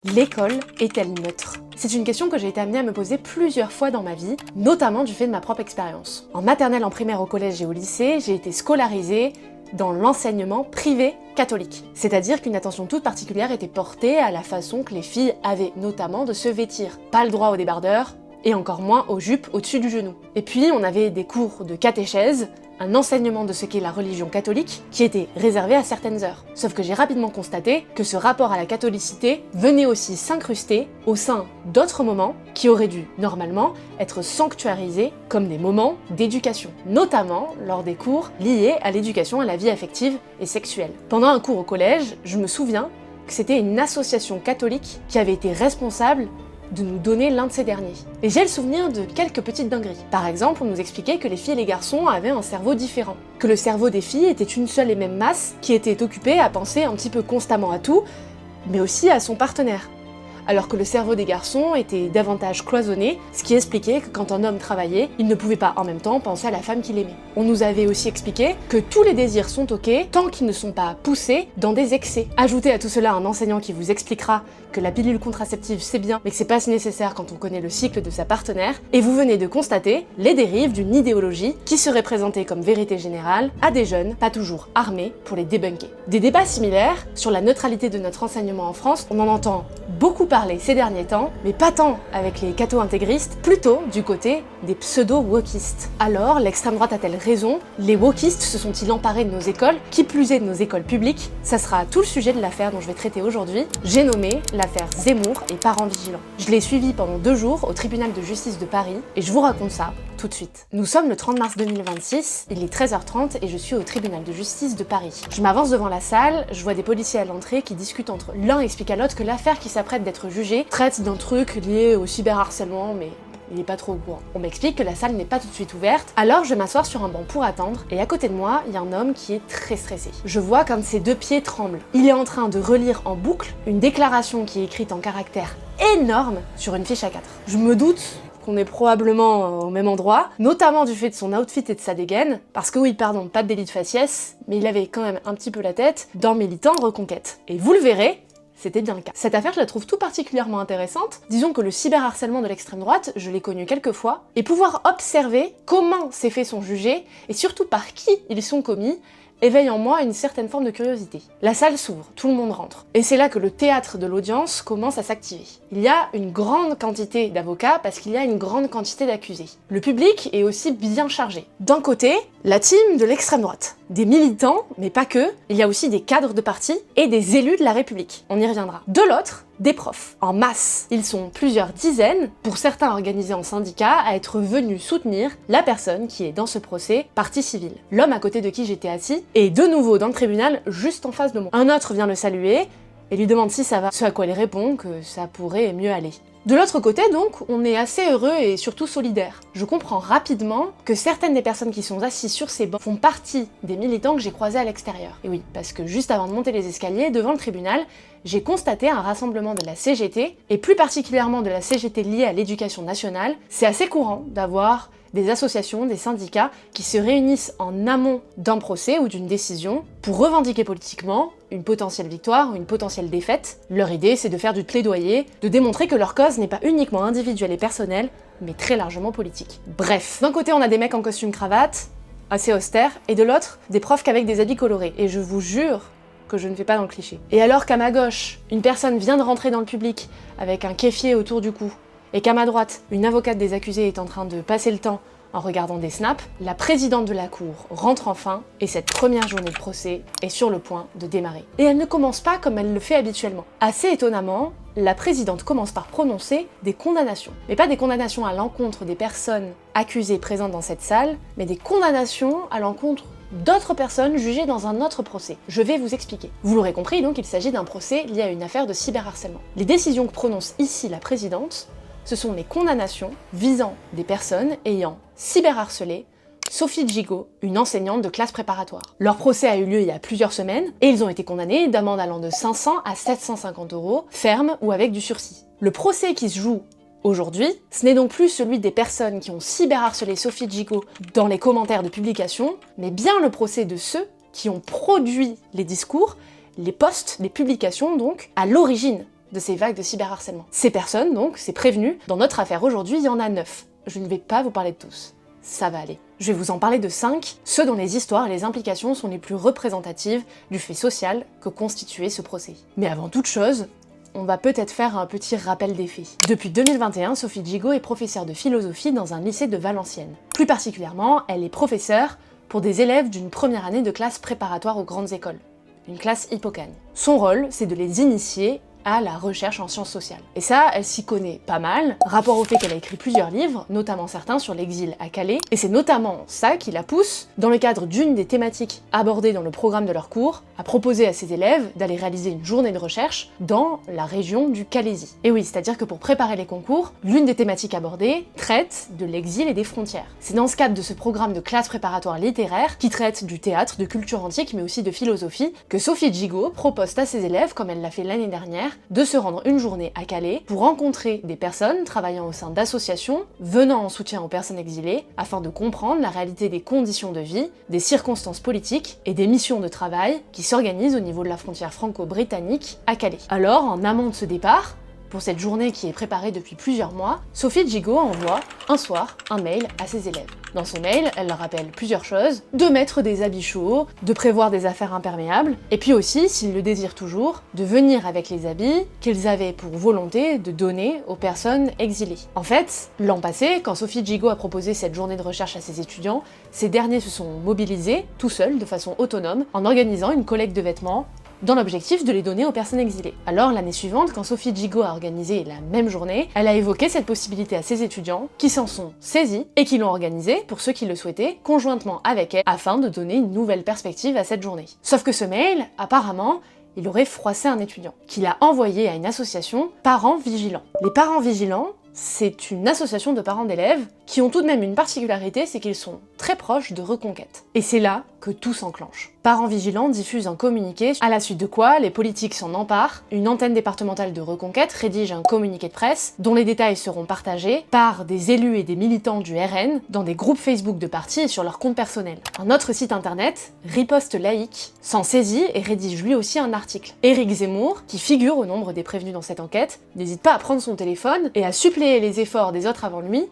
L'école est-elle neutre? C'est une question que j'ai été amenée à me poser plusieurs fois dans ma vie, notamment du fait de ma propre expérience. En maternelle, en primaire, au collège et au lycée, j'ai été scolarisée dans l'enseignement privé catholique. C'est-à-dire qu'une attention toute particulière était portée à la façon que les filles avaient notamment de se vêtir. Pas le droit aux débardeurs, et encore moins aux jupes au-dessus du genou. Et puis on avait des cours de catéchèse, un enseignement de ce qu'est la religion catholique, qui était réservé à certaines heures. Sauf que j'ai rapidement constaté que ce rapport à la catholicité venait aussi s'incruster au sein d'autres moments qui auraient dû, normalement, être sanctuarisés comme des moments d'éducation, notamment lors des cours liés à l'éducation à la vie affective et sexuelle. Pendant un cours au collège, je me souviens que c'était une association catholique qui avait été responsable de nous donner l'un de ces derniers. Et j'ai le souvenir de quelques petites dingueries. Par exemple, on nous expliquait que les filles et les garçons avaient un cerveau différent, que le cerveau des filles était une seule et même masse qui était occupée à penser un petit peu constamment à tout, mais aussi à son partenaire. Alors que le cerveau des garçons était davantage cloisonné, ce qui expliquait que quand un homme travaillait, il ne pouvait pas en même temps penser à la femme qu'il aimait. On nous avait aussi expliqué que tous les désirs sont ok tant qu'ils ne sont pas poussés dans des excès. Ajoutez à tout cela un enseignant qui vous expliquera que la pilule contraceptive c'est bien, mais que c'est pas si nécessaire quand on connaît le cycle de sa partenaire, et vous venez de constater les dérives d'une idéologie qui serait présentée comme vérité générale à des jeunes pas toujours armés pour les débunker. Des débats similaires sur la neutralité de notre enseignement en France, on en entend beaucoup parler ces derniers temps, mais pas tant avec les catho-intégristes, plutôt du côté des pseudo-wokistes. Alors, l'extrême droite a-t-elle raison? Les wokistes se sont-ils emparés de nos écoles? Qui plus est de nos écoles publiques? Ça sera tout le sujet de l'affaire dont je vais traiter aujourd'hui. J'ai nommé l'affaire Zemmour et parents vigilants. Je l'ai suivie pendant 2 jours au tribunal de justice de Paris, et je vous raconte ça tout de suite. Nous sommes le 30 mars 2026, il est 13h30 et je suis au tribunal de justice de Paris. Je m'avance devant la salle, je vois des policiers à l'entrée qui discutent entre eux. L'un explique à l'autre que l'affaire qui s'apprête d'être jugée traite d'un truc lié au cyberharcèlement, mais il est pas trop au courant. On m'explique que la salle n'est pas tout de suite ouverte, alors je m'assois sur un banc pour attendre, et à côté de moi, il y a un homme qui est très stressé. Je vois qu'un de ses 2 pieds tremble. Il est en train de relire en boucle une déclaration qui est écrite en caractères énormes sur une fiche A4. Je me doute qu'on est probablement au même endroit, notamment du fait de son outfit et de sa dégaine, parce que oui, pardon, pas de délit de faciès, mais il avait quand même un petit peu la tête d'un militant reconquête. Et vous le verrez, c'était bien le cas. Cette affaire, je la trouve tout particulièrement intéressante. Disons que le cyberharcèlement de l'extrême droite, je l'ai connu quelques fois, et pouvoir observer comment ces faits sont jugés, et surtout par qui ils sont commis, éveille en moi une certaine forme de curiosité. La salle s'ouvre, tout le monde rentre. Et c'est là que le théâtre de l'audience commence à s'activer. Il y a une grande quantité d'avocats parce qu'il y a une grande quantité d'accusés. Le public est aussi bien chargé. D'un côté, la team de l'extrême droite. Des militants, mais pas que, il y a aussi des cadres de parti et des élus de la République. On y reviendra. De l'autre, des profs, en masse. Ils sont plusieurs dizaines, pour certains organisés en syndicat, à être venus soutenir la personne qui est dans ce procès, partie civile. L'homme à côté de qui j'étais assis est de nouveau dans le tribunal, juste en face de moi. Un autre vient le saluer et lui demande si ça va, ce à quoi il répond que ça pourrait mieux aller. De l'autre côté, donc, on est assez heureux et surtout solidaire. Je comprends rapidement que certaines des personnes qui sont assises sur ces bancs font partie des militants que j'ai croisés à l'extérieur. Et oui, parce que juste avant de monter les escaliers, devant le tribunal, j'ai constaté un rassemblement de la CGT, et plus particulièrement de la CGT liée à l'éducation nationale. C'est assez courant d'avoir des associations, des syndicats qui se réunissent en amont d'un procès ou d'une décision pour revendiquer politiquement une potentielle victoire ou une potentielle défaite. Leur idée, c'est de faire du plaidoyer, de démontrer que leur cause n'est pas uniquement individuelle et personnelle, mais très largement politique. Bref, d'un côté on a des mecs en costume cravate, assez austères, et de l'autre, des profs qu'avec des habits colorés. Et je vous jure que je ne fais pas dans le cliché. Et alors qu'à ma gauche, une personne vient de rentrer dans le public avec un kéfier autour du cou, et qu'à ma droite, une avocate des accusés est en train de passer le temps en regardant des snaps, la présidente de la cour rentre enfin, et cette première journée de procès est sur le point de démarrer. Et elle ne commence pas comme elle le fait habituellement. Assez étonnamment, la présidente commence par prononcer des condamnations. Mais pas des condamnations à l'encontre des personnes accusées présentes dans cette salle, mais des condamnations à l'encontre d'autres personnes jugées dans un autre procès. Je vais vous expliquer. Vous l'aurez compris, donc il s'agit d'un procès lié à une affaire de cyberharcèlement. Les décisions que prononce ici la présidente, ce sont les condamnations visant des personnes ayant cyberharcelé Sophie Gigot, une enseignante de classe préparatoire. Leur procès a eu lieu il y a plusieurs semaines et ils ont été condamnés d'amende allant de 500 à 750 €, ferme ou avec du sursis. Le procès qui se joue aujourd'hui, ce n'est donc plus celui des personnes qui ont cyberharcelé Sophie Gigot dans les commentaires de publication, mais bien le procès de ceux qui ont produit les discours, les posts, les publications donc, à l'origine de ces vagues de cyberharcèlement. Ces personnes, donc, ces prévenus, dans notre affaire aujourd'hui, il y en a 9. Je ne vais pas vous parler de tous. Ça va aller. Je vais vous en parler de 5, ceux dont les histoires et les implications sont les plus représentatives du fait social que constituait ce procès. Mais avant toute chose, on va peut-être faire un petit rappel des faits. Depuis 2021, Sophie Gigot est professeure de philosophie dans un lycée de Valenciennes. Plus particulièrement, elle est professeure pour des élèves d'une première année de classe préparatoire aux grandes écoles, une classe Hippocane. Son rôle, c'est de les initier à la recherche en sciences sociales. Et ça, elle s'y connaît pas mal, rapport au fait qu'elle a écrit plusieurs livres, notamment certains sur l'exil à Calais, et c'est notamment ça qui la pousse, dans le cadre d'une des thématiques abordées dans le programme de leur cours, à proposer à ses élèves d'aller réaliser une journée de recherche dans la région du Calaisis. Et oui, c'est-à-dire que pour préparer les concours, l'une des thématiques abordées traite de l'exil et des frontières. C'est dans ce cadre de ce programme de classe préparatoire littéraire, qui traite du théâtre, de culture antique, mais aussi de philosophie, que Sophie Gigot propose à ses élèves, comme elle l'a fait l'année dernière, de se rendre une journée à Calais pour rencontrer des personnes travaillant au sein d'associations venant en soutien aux personnes exilées afin de comprendre la réalité des conditions de vie, des circonstances politiques et des missions de travail qui s'organisent au niveau de la frontière franco-britannique à Calais. Alors, en amont de ce départ, pour cette journée qui est préparée depuis plusieurs mois, Sophie Gigot envoie un soir un mail à ses élèves. Dans ce mail, elle leur rappelle plusieurs choses, de mettre des habits chauds, de prévoir des affaires imperméables, et puis aussi, s'ils le désirent toujours, de venir avec les habits qu'ils avaient pour volonté de donner aux personnes exilées. En fait, l'an passé, quand Sophie Gigot a proposé cette journée de recherche à ses étudiants, ces derniers se sont mobilisés, tout seuls, de façon autonome, en organisant une collecte de vêtements, dans l'objectif de les donner aux personnes exilées. Alors l'année suivante, quand Sophie Gigot a organisé la même journée, elle a évoqué cette possibilité à ses étudiants, qui s'en sont saisis et qui l'ont organisée, pour ceux qui le souhaitaient, conjointement avec elle, afin de donner une nouvelle perspective à cette journée. Sauf que ce mail, apparemment, il aurait froissé un étudiant, qu'il a envoyé à une association Parents Vigilants. Les Parents Vigilants, c'est une association de parents d'élèves qui ont tout de même une particularité, c'est qu'ils sont très proches de Reconquête. Et c'est là que tout s'enclenche. Parents Vigilants diffuse un communiqué, à la suite de quoi les politiques s'en emparent, une antenne départementale de Reconquête rédige un communiqué de presse dont les détails seront partagés par des élus et des militants du RN dans des groupes Facebook de partis et sur leur compte personnel. Un autre site internet, Riposte Laïque, s'en saisit et rédige lui aussi un article. Éric Zemmour, qui figure au nombre des prévenus dans cette enquête, n'hésite pas à prendre son téléphone et à suppléer les efforts des autres avant lui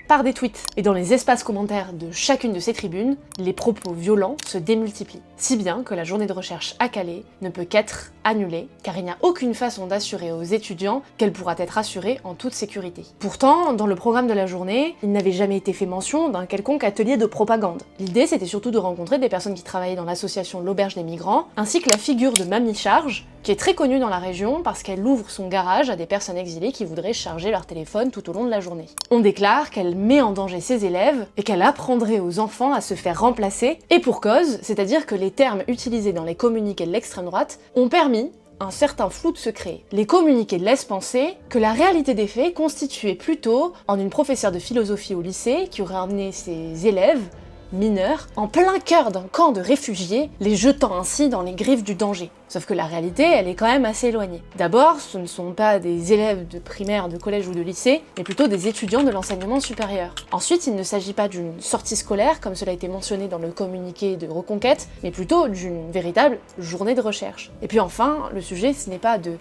par des tweets. Et dans les espaces commentaires de chacune de ces tribunes, les propos violents se démultiplient. Si bien que la journée de recherche à Calais ne peut qu'être annulée, car il n'y a aucune façon d'assurer aux étudiants qu'elle pourra être assurée en toute sécurité. Pourtant, dans le programme de la journée, il n'avait jamais été fait mention d'un quelconque atelier de propagande. L'idée, c'était surtout de rencontrer des personnes qui travaillaient dans l'association L'Auberge des Migrants, ainsi que la figure de Mamie Charge, qui est très connue dans la région parce qu'elle ouvre son garage à des personnes exilées qui voudraient charger leur téléphone tout au long de la journée. On déclare qu'elle met en danger ses élèves et qu'elle apprendrait aux enfants à se faire remplacer, et pour cause, c'est-à-dire que les termes utilisés dans les communiqués de l'extrême droite ont permis un certain flou de se créer. Les communiqués laissent penser que la réalité des faits constituait plutôt en une professeure de philosophie au lycée qui aurait emmené ses élèves mineurs en plein cœur d'un camp de réfugiés, les jetant ainsi dans les griffes du danger. Sauf que la réalité, elle est quand même assez éloignée. D'abord, ce ne sont pas des élèves de primaire, de collège ou de lycée, mais plutôt des étudiants de l'enseignement supérieur. Ensuite, il ne s'agit pas d'une sortie scolaire, comme cela a été mentionné dans le communiqué de Reconquête, mais plutôt d'une véritable journée de recherche. Et puis enfin, le sujet, ce n'est pas de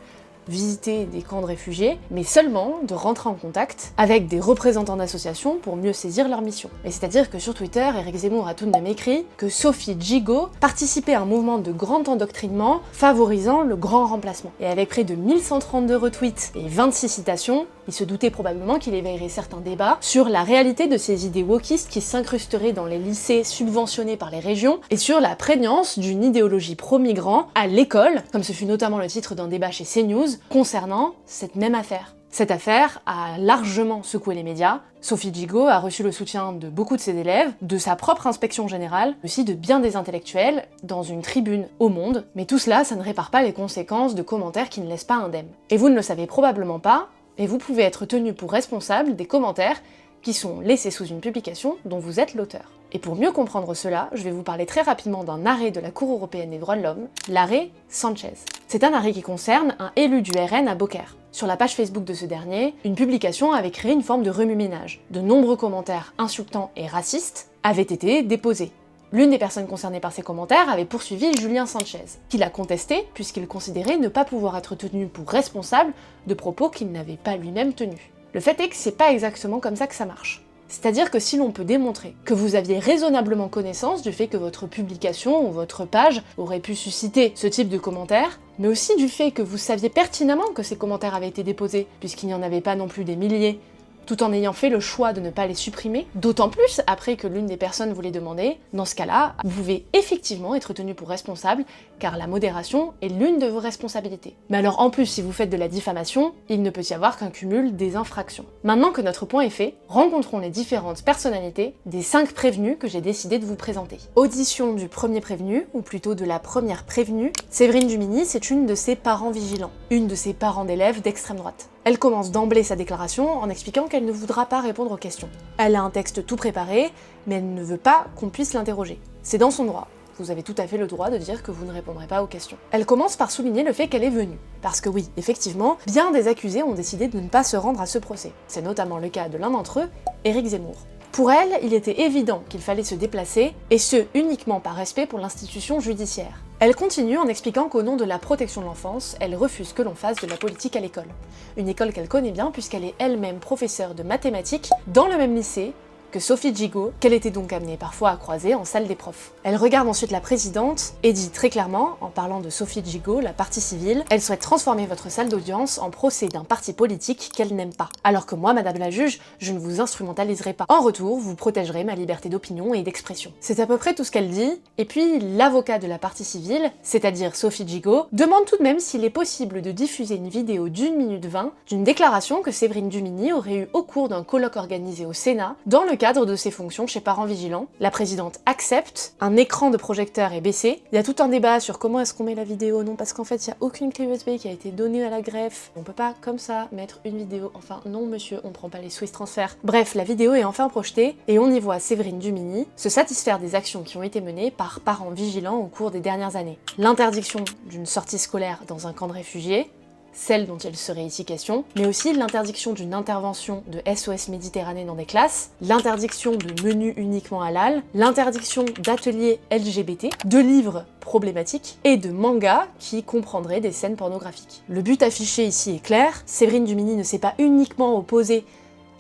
visiter des camps de réfugiés, mais seulement de rentrer en contact avec des représentants d'associations pour mieux saisir leur mission. Et c'est-à-dire que sur Twitter, Éric Zemmour a tout de même écrit que Sophie Gigot participait à un mouvement de grand endoctrinement favorisant le grand remplacement. Et avec près de 1132 retweets et 26 citations, il se doutait probablement qu'il éveillerait certains débats sur la réalité de ces idées wokistes qui s'incrusteraient dans les lycées subventionnés par les régions et sur la prégnance d'une idéologie pro-migrant à l'école, comme ce fut notamment le titre d'un débat chez CNews, concernant cette même affaire. Cette affaire a largement secoué les médias. Sophie Gigot a reçu le soutien de beaucoup de ses élèves, de sa propre inspection générale, aussi de bien des intellectuels, dans une tribune au Monde. Mais tout cela, ça ne répare pas les conséquences de commentaires qui ne laissent pas indemnes. Et vous ne le savez probablement pas, et vous pouvez être tenu pour responsable des commentaires qui sont laissés sous une publication dont vous êtes l'auteur. Et pour mieux comprendre cela, je vais vous parler très rapidement d'un arrêt de la Cour européenne des droits de l'homme, l'arrêt Sanchez. C'est un arrêt qui concerne un élu du RN à Beaucaire. Sur la page Facebook de ce dernier, une publication avait créé une forme de remue-ménage. De nombreux commentaires insultants et racistes avaient été déposés. L'une des personnes concernées par ces commentaires avait poursuivi Julien Sanchez, qui l'a contesté puisqu'il considérait ne pas pouvoir être tenu pour responsable de propos qu'il n'avait pas lui-même tenus. Le fait est que c'est pas exactement comme ça que ça marche. C'est-à-dire que si l'on peut démontrer que vous aviez raisonnablement connaissance du fait que votre publication ou votre page aurait pu susciter ce type de commentaires, mais aussi du fait que vous saviez pertinemment que ces commentaires avaient été déposés, puisqu'il n'y en avait pas non plus des milliers, tout en ayant fait le choix de ne pas les supprimer, d'autant plus après que l'une des personnes vous les demandait, dans ce cas-là, vous pouvez effectivement être tenu pour responsable, car la modération est l'une de vos responsabilités. Mais alors en plus, si vous faites de la diffamation, il ne peut y avoir qu'un cumul des infractions. Maintenant que notre point est fait, rencontrons les différentes personnalités des 5 prévenus que j'ai décidé de vous présenter. Audition du premier prévenu, ou plutôt de la première prévenue, Séverine Dumini, c'est une de ses parents vigilants, une de ses parents d'élèves d'extrême droite. Elle commence d'emblée sa déclaration en expliquant qu'elle ne voudra pas répondre aux questions. Elle a un texte tout préparé, mais elle ne veut pas qu'on puisse l'interroger. C'est dans son droit. Vous avez tout à fait le droit de dire que vous ne répondrez pas aux questions. Elle commence par souligner le fait qu'elle est venue. Parce que oui, effectivement, bien des accusés ont décidé de ne pas se rendre à ce procès. C'est notamment le cas de l'un d'entre eux, Éric Zemmour. Pour elle, il était évident qu'il fallait se déplacer, et ce, uniquement par respect pour l'institution judiciaire. Elle continue en expliquant qu'au nom de la protection de l'enfance, elle refuse que l'on fasse de la politique à l'école. Une école qu'elle connaît bien puisqu'elle est elle-même professeure de mathématiques dans le même lycée que Sophie Gigot, qu'elle était donc amenée parfois à croiser en salle des profs. Elle regarde ensuite la présidente et dit très clairement, en parlant de Sophie Gigot, la partie civile, elle souhaite transformer votre salle d'audience en procès d'un parti politique qu'elle n'aime pas. Alors que moi, madame la juge, je ne vous instrumentaliserai pas. En retour, vous protégerez ma liberté d'opinion et d'expression. C'est à peu près tout ce qu'elle dit, et puis l'avocat de la partie civile, c'est-à-dire Sophie Gigot, demande tout de même s'il est possible de diffuser une vidéo d'1 minute 20 d'une déclaration que Séverine Dumini aurait eue au cours d'un colloque organisé au Sénat, dans le cadre de ses fonctions chez Parents Vigilants. La présidente accepte, un écran de projecteur est baissé. Il y a tout un débat sur comment est-ce qu'on met la vidéo, non, parce qu'en fait il n'y a aucune clé USB qui a été donnée à la greffe. On peut pas comme ça mettre une vidéo, enfin non monsieur, on prend pas les Swiss Transfer. Bref, la vidéo est enfin projetée et on y voit Séverine Dumini se satisfaire des actions qui ont été menées par Parents Vigilants au cours des dernières années. L'interdiction d'une sortie scolaire dans un camp de réfugiés, celle dont il serait ici question, mais aussi l'interdiction d'une intervention de SOS Méditerranée dans des classes, l'interdiction de menus uniquement halal, l'interdiction d'ateliers LGBT, de livres problématiques et de mangas qui comprendraient des scènes pornographiques. Le but affiché ici est clair, Séverine Dumini ne s'est pas uniquement opposée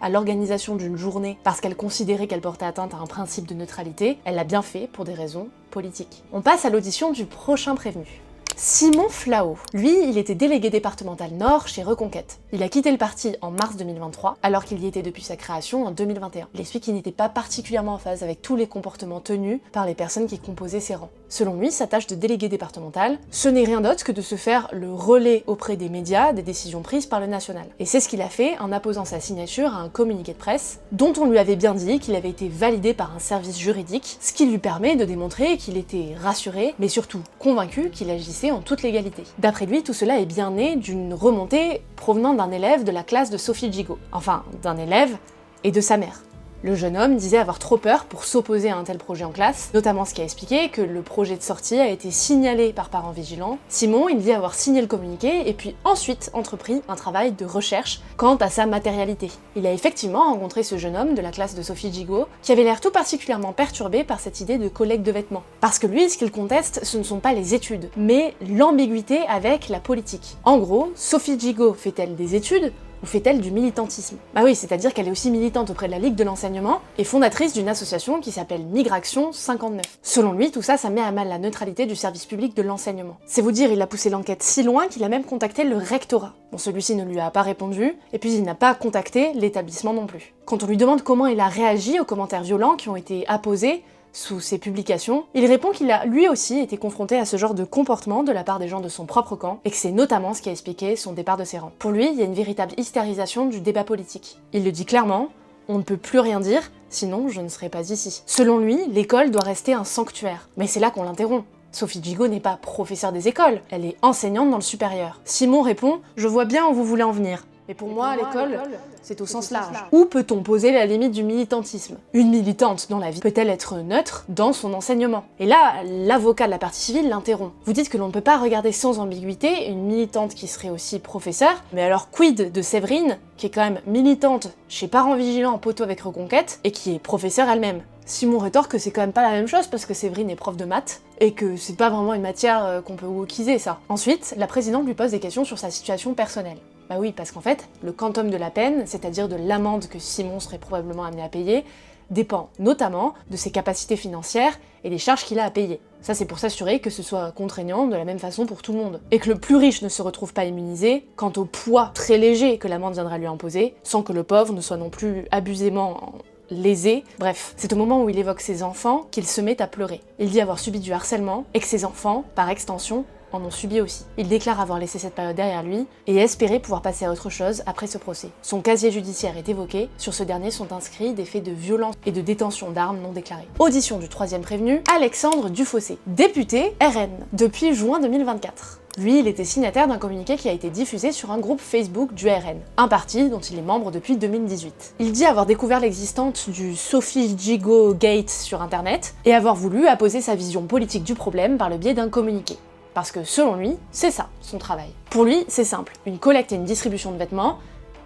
à l'organisation d'une journée parce qu'elle considérait qu'elle portait atteinte à un principe de neutralité, elle l'a bien fait pour des raisons politiques. On passe à l'audition du prochain prévenu. Simon Flao. Lui, il était délégué départemental Nord chez Reconquête. Il a quitté le parti en mars 2023, alors qu'il y était depuis sa création en 2021. Il explique qu'il n'était pas particulièrement en phase avec tous les comportements tenus par les personnes qui composaient ses rangs. Selon lui, sa tâche de délégué départemental, ce n'est rien d'autre que de se faire le relais auprès des médias des décisions prises par le national. Et c'est ce qu'il a fait en apposant sa signature à un communiqué de presse, dont on lui avait bien dit qu'il avait été validé par un service juridique, ce qui lui permet de démontrer qu'il était rassuré, mais surtout convaincu qu'il agissait en toute légalité. D'après lui, tout cela est bien né d'une remontée provenant d'un élève de la classe de Sophie Gigot. Enfin, d'un élève et de sa mère. Le jeune homme disait avoir trop peur pour s'opposer à un tel projet en classe, notamment ce qui a expliqué que le projet de sortie a été signalé par Parents Vigilants. Simon, il dit avoir signé le communiqué et puis ensuite entrepris un travail de recherche quant à sa matérialité. Il a effectivement rencontré ce jeune homme de la classe de Sophie Gigot qui avait l'air tout particulièrement perturbé par cette idée de collecte de vêtements. Parce que lui, ce qu'il conteste, ce ne sont pas les études, mais l'ambiguïté avec la politique. En gros, Sophie Gigot fait-elle des études ou fait-elle du militantisme? Bah oui, c'est-à-dire qu'elle est aussi militante auprès de la Ligue de l'enseignement et fondatrice d'une association qui s'appelle Migraction 59. Selon lui, tout ça, ça met à mal la neutralité du service public de l'enseignement. C'est vous dire, il a poussé l'enquête si loin qu'il a même contacté le rectorat. Bon, celui-ci ne lui a pas répondu, et puis il n'a pas contacté l'établissement non plus. Quand on lui demande comment il a réagi aux commentaires violents qui ont été apposés sous ses publications, il répond qu'il a lui aussi été confronté à ce genre de comportement de la part des gens de son propre camp, et que c'est notamment ce qui a expliqué son départ de ses rangs. Pour lui, il y a une véritable hystérisation du débat politique. Il le dit clairement, on ne peut plus rien dire, sinon je ne serai pas ici. Selon lui, l'école doit rester un sanctuaire. Mais c'est là qu'on l'interrompt. Sophie Gigot n'est pas professeure des écoles, elle est enseignante dans le supérieur. Simon répond « Je vois bien où vous voulez en venir. Mais pour moi, l'école, c'est au sens large. Où peut-on poser la limite du militantisme? Une militante dans la vie peut-elle être neutre dans son enseignement? Et là, l'avocat de la partie civile l'interrompt. Vous dites que l'on ne peut pas regarder sans ambiguïté une militante qui serait aussi professeure, mais alors quid de Séverine, qui est quand même militante chez Parents Vigilants en poteau avec Reconquête, et qui est professeure elle-même? Simon rétorque que c'est quand même pas la même chose parce que Séverine est prof de maths, et que c'est pas vraiment une matière qu'on peut wokiser ça. Ensuite, la présidente lui pose des questions sur sa situation personnelle. Bah oui, parce qu'en fait, le quantum de la peine, c'est-à-dire de l'amende que Simon serait probablement amené à payer, dépend notamment de ses capacités financières et des charges qu'il a à payer. Ça, c'est pour s'assurer que ce soit contraignant de la même façon pour tout le monde. Et que le plus riche ne se retrouve pas immunisé quant au poids très léger que l'amende viendra lui imposer, sans que le pauvre ne soit non plus abusément lésé. Bref, c'est au moment où il évoque ses enfants qu'il se met à pleurer. Il dit avoir subi du harcèlement et que ses enfants, par extension, en ont subi aussi. Il déclare avoir laissé cette période derrière lui et espérer pouvoir passer à autre chose après ce procès. Son casier judiciaire est évoqué, sur ce dernier sont inscrits des faits de violence et de détention d'armes non déclarées. Audition du troisième prévenu, Alexandre Dufossé, député RN depuis juin 2024. Lui, il était signataire d'un communiqué qui a été diffusé sur un groupe Facebook du RN, un parti dont il est membre depuis 2018. Il dit avoir découvert l'existence du Sophie Gigot Gate sur internet et avoir voulu apposer sa vision politique du problème par le biais d'un communiqué. Parce que selon lui, c'est ça, son travail. Pour lui, c'est simple, une collecte et une distribution de vêtements,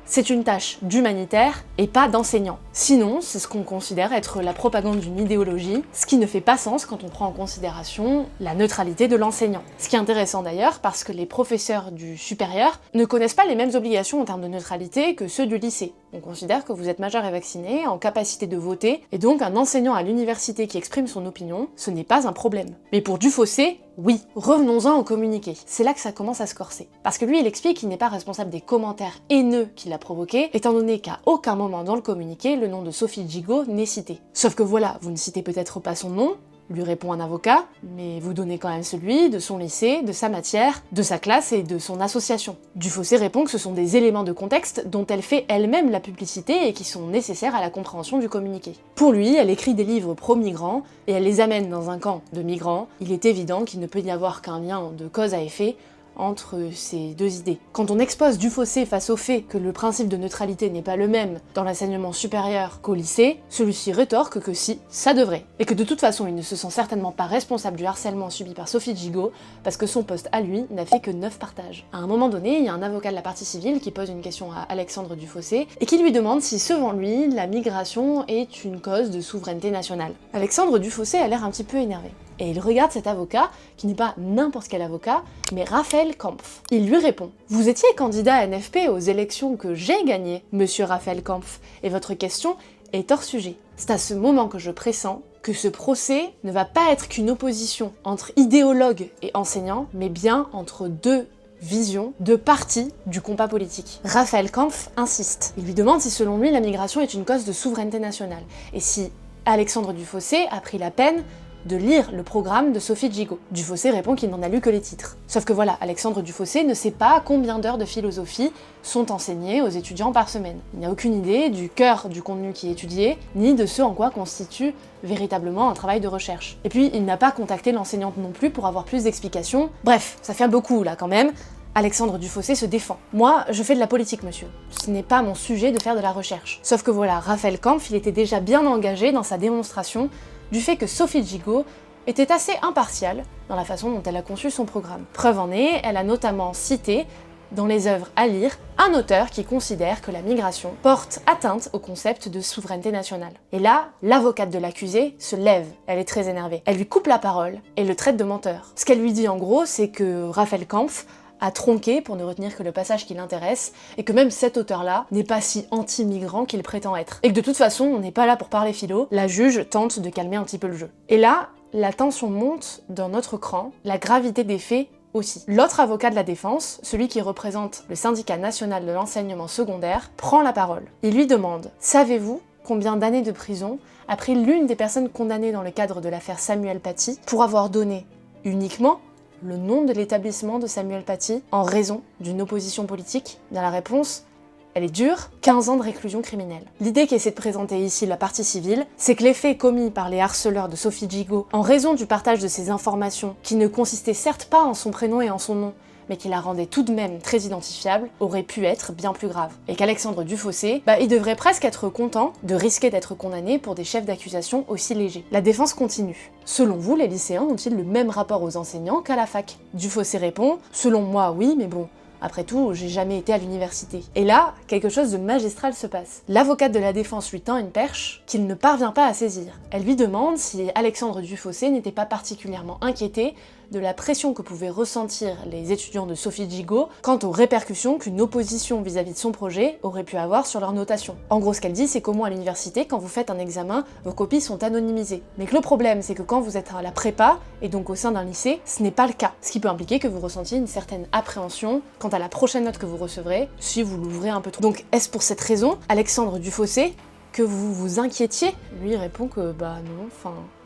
c'est une tâche d'humanitaire et pas d'enseignant. Sinon, c'est ce qu'on considère être la propagande d'une idéologie, ce qui ne fait pas sens quand on prend en considération la neutralité de l'enseignant. Ce qui est intéressant d'ailleurs parce que les professeurs du supérieur ne connaissent pas les mêmes obligations en termes de neutralité que ceux du lycée. On considère que vous êtes majeur et vacciné, en capacité de voter, et donc un enseignant à l'université qui exprime son opinion, ce n'est pas un problème. Mais pour Dufossé, oui. Revenons-en au communiqué. C'est là que ça commence à se corser. Parce que lui, il explique qu'il n'est pas responsable des commentaires haineux qu'il a provoqués, étant donné qu'à aucun moment dans le communiqué, le nom de Sophie Gigot n'est cité. Sauf que voilà, vous ne citez peut-être pas son nom, lui répond un avocat, mais vous donnez quand même celui de son lycée, de sa matière, de sa classe et de son association. Dufossé répond que ce sont des éléments de contexte dont elle fait elle-même la publicité et qui sont nécessaires à la compréhension du communiqué. Pour lui, elle écrit des livres pro-migrants et elle les amène dans un camp de migrants. Il est évident qu'il ne peut y avoir qu'un lien de cause à effet entre ces deux idées. Quand on expose Dufossé face au fait que le principe de neutralité n'est pas le même dans l'enseignement supérieur qu'au lycée, celui-ci rétorque que si, ça devrait, et que de toute façon il ne se sent certainement pas responsable du harcèlement subi par Sophie Gigot parce que son poste à lui n'a fait que 9 partages. À un moment donné, il y a un avocat de la partie civile qui pose une question à Alexandre Dufossé et qui lui demande si, selon lui, la migration est une cause de souveraineté nationale. Alexandre Dufossé a l'air un petit peu énervé. Et il regarde cet avocat, qui n'est pas n'importe quel avocat, mais Raphaël Kampf. Il lui répond « Vous étiez candidat à NFP aux élections que j'ai gagnées, monsieur Raphaël Kampf, et votre question est hors sujet. C'est à ce moment que je pressens que ce procès ne va pas être qu'une opposition entre idéologues et enseignants, mais bien entre deux visions, deux parties du combat politique. » Raphaël Kampf insiste. Il lui demande si selon lui la migration est une cause de souveraineté nationale, et si Alexandre Dufossé a pris la peine de lire le programme de Sophie Gigot. Dufossé répond qu'il n'en a lu que les titres. Sauf que voilà, Alexandre Dufossé ne sait pas combien d'heures de philosophie sont enseignées aux étudiants par semaine. Il n'a aucune idée du cœur du contenu qui est étudié, ni de ce en quoi constitue véritablement un travail de recherche. Et puis, il n'a pas contacté l'enseignante non plus pour avoir plus d'explications. Bref, ça fait beaucoup là quand même. Alexandre Dufossé se défend. Moi, je fais de la politique, monsieur. Ce n'est pas mon sujet de faire de la recherche. Sauf que voilà, Raphaël Kampf, il était déjà bien engagé dans sa démonstration du fait que Sophie Gigot était assez impartiale dans la façon dont elle a conçu son programme. Preuve en est, elle a notamment cité, dans les œuvres à lire, un auteur qui considère que la migration porte atteinte au concept de souveraineté nationale. Et là, l'avocate de l'accusé se lève, elle est très énervée. Elle lui coupe la parole et le traite de menteur. Ce qu'elle lui dit en gros, c'est que Raphaël Kampf a tronqué pour ne retenir que le passage qui l'intéresse, et que même cet auteur-là n'est pas si anti-migrant qu'il prétend être. Et que de toute façon, on n'est pas là pour parler philo, la juge tente de calmer un petit peu le jeu. Et là, la tension monte d'un autre cran, la gravité des faits aussi. L'autre avocat de la défense, celui qui représente le syndicat national de l'enseignement secondaire, prend la parole. Il lui demande « Savez-vous combien d'années de prison a pris l'une des personnes condamnées dans le cadre de l'affaire Samuel Paty pour avoir donné uniquement le nom de l'établissement de Samuel Paty en raison d'une opposition politique? » Bien la réponse, elle est dure, 15 ans de réclusion criminelle. L'idée qu'essaie de présenter ici la partie civile, c'est que les faits commis par les harceleurs de Sophie Gigot, en raison du partage de ces informations, qui ne consistaient certes pas en son prénom et en son nom, mais qui la rendaient tout de même très identifiable, auraient pu être bien plus graves. Et qu'Alexandre Dufossé, il devrait presque être content de risquer d'être condamné pour des chefs d'accusation aussi légers. La défense continue. Selon vous, les lycéens ont-ils le même rapport aux enseignants qu'à la fac? Dufossé répond, selon moi oui, mais bon, Après tout, j'ai jamais été à l'université. Et là, quelque chose de magistral se passe. L'avocate de la défense lui tend une perche qu'il ne parvient pas à saisir. Elle lui demande si Alexandre Dufossé n'était pas particulièrement inquiété de la pression que pouvaient ressentir les étudiants de Sophie Gigot quant aux répercussions qu'une opposition vis-à-vis de son projet aurait pu avoir sur leur notation. En gros, ce qu'elle dit, c'est qu'au moins à l'université, quand vous faites un examen, vos copies sont anonymisées. Mais que le problème, c'est que quand vous êtes à la prépa, et donc au sein d'un lycée, ce n'est pas le cas. Ce qui peut impliquer que vous ressentiez une certaine appréhension quant à la prochaine note que vous recevrez, si vous l'ouvrez un peu trop. Donc, est-ce pour cette raison, Alexandre Dufossé, que vous vous inquiétiez? Lui répond que bah non,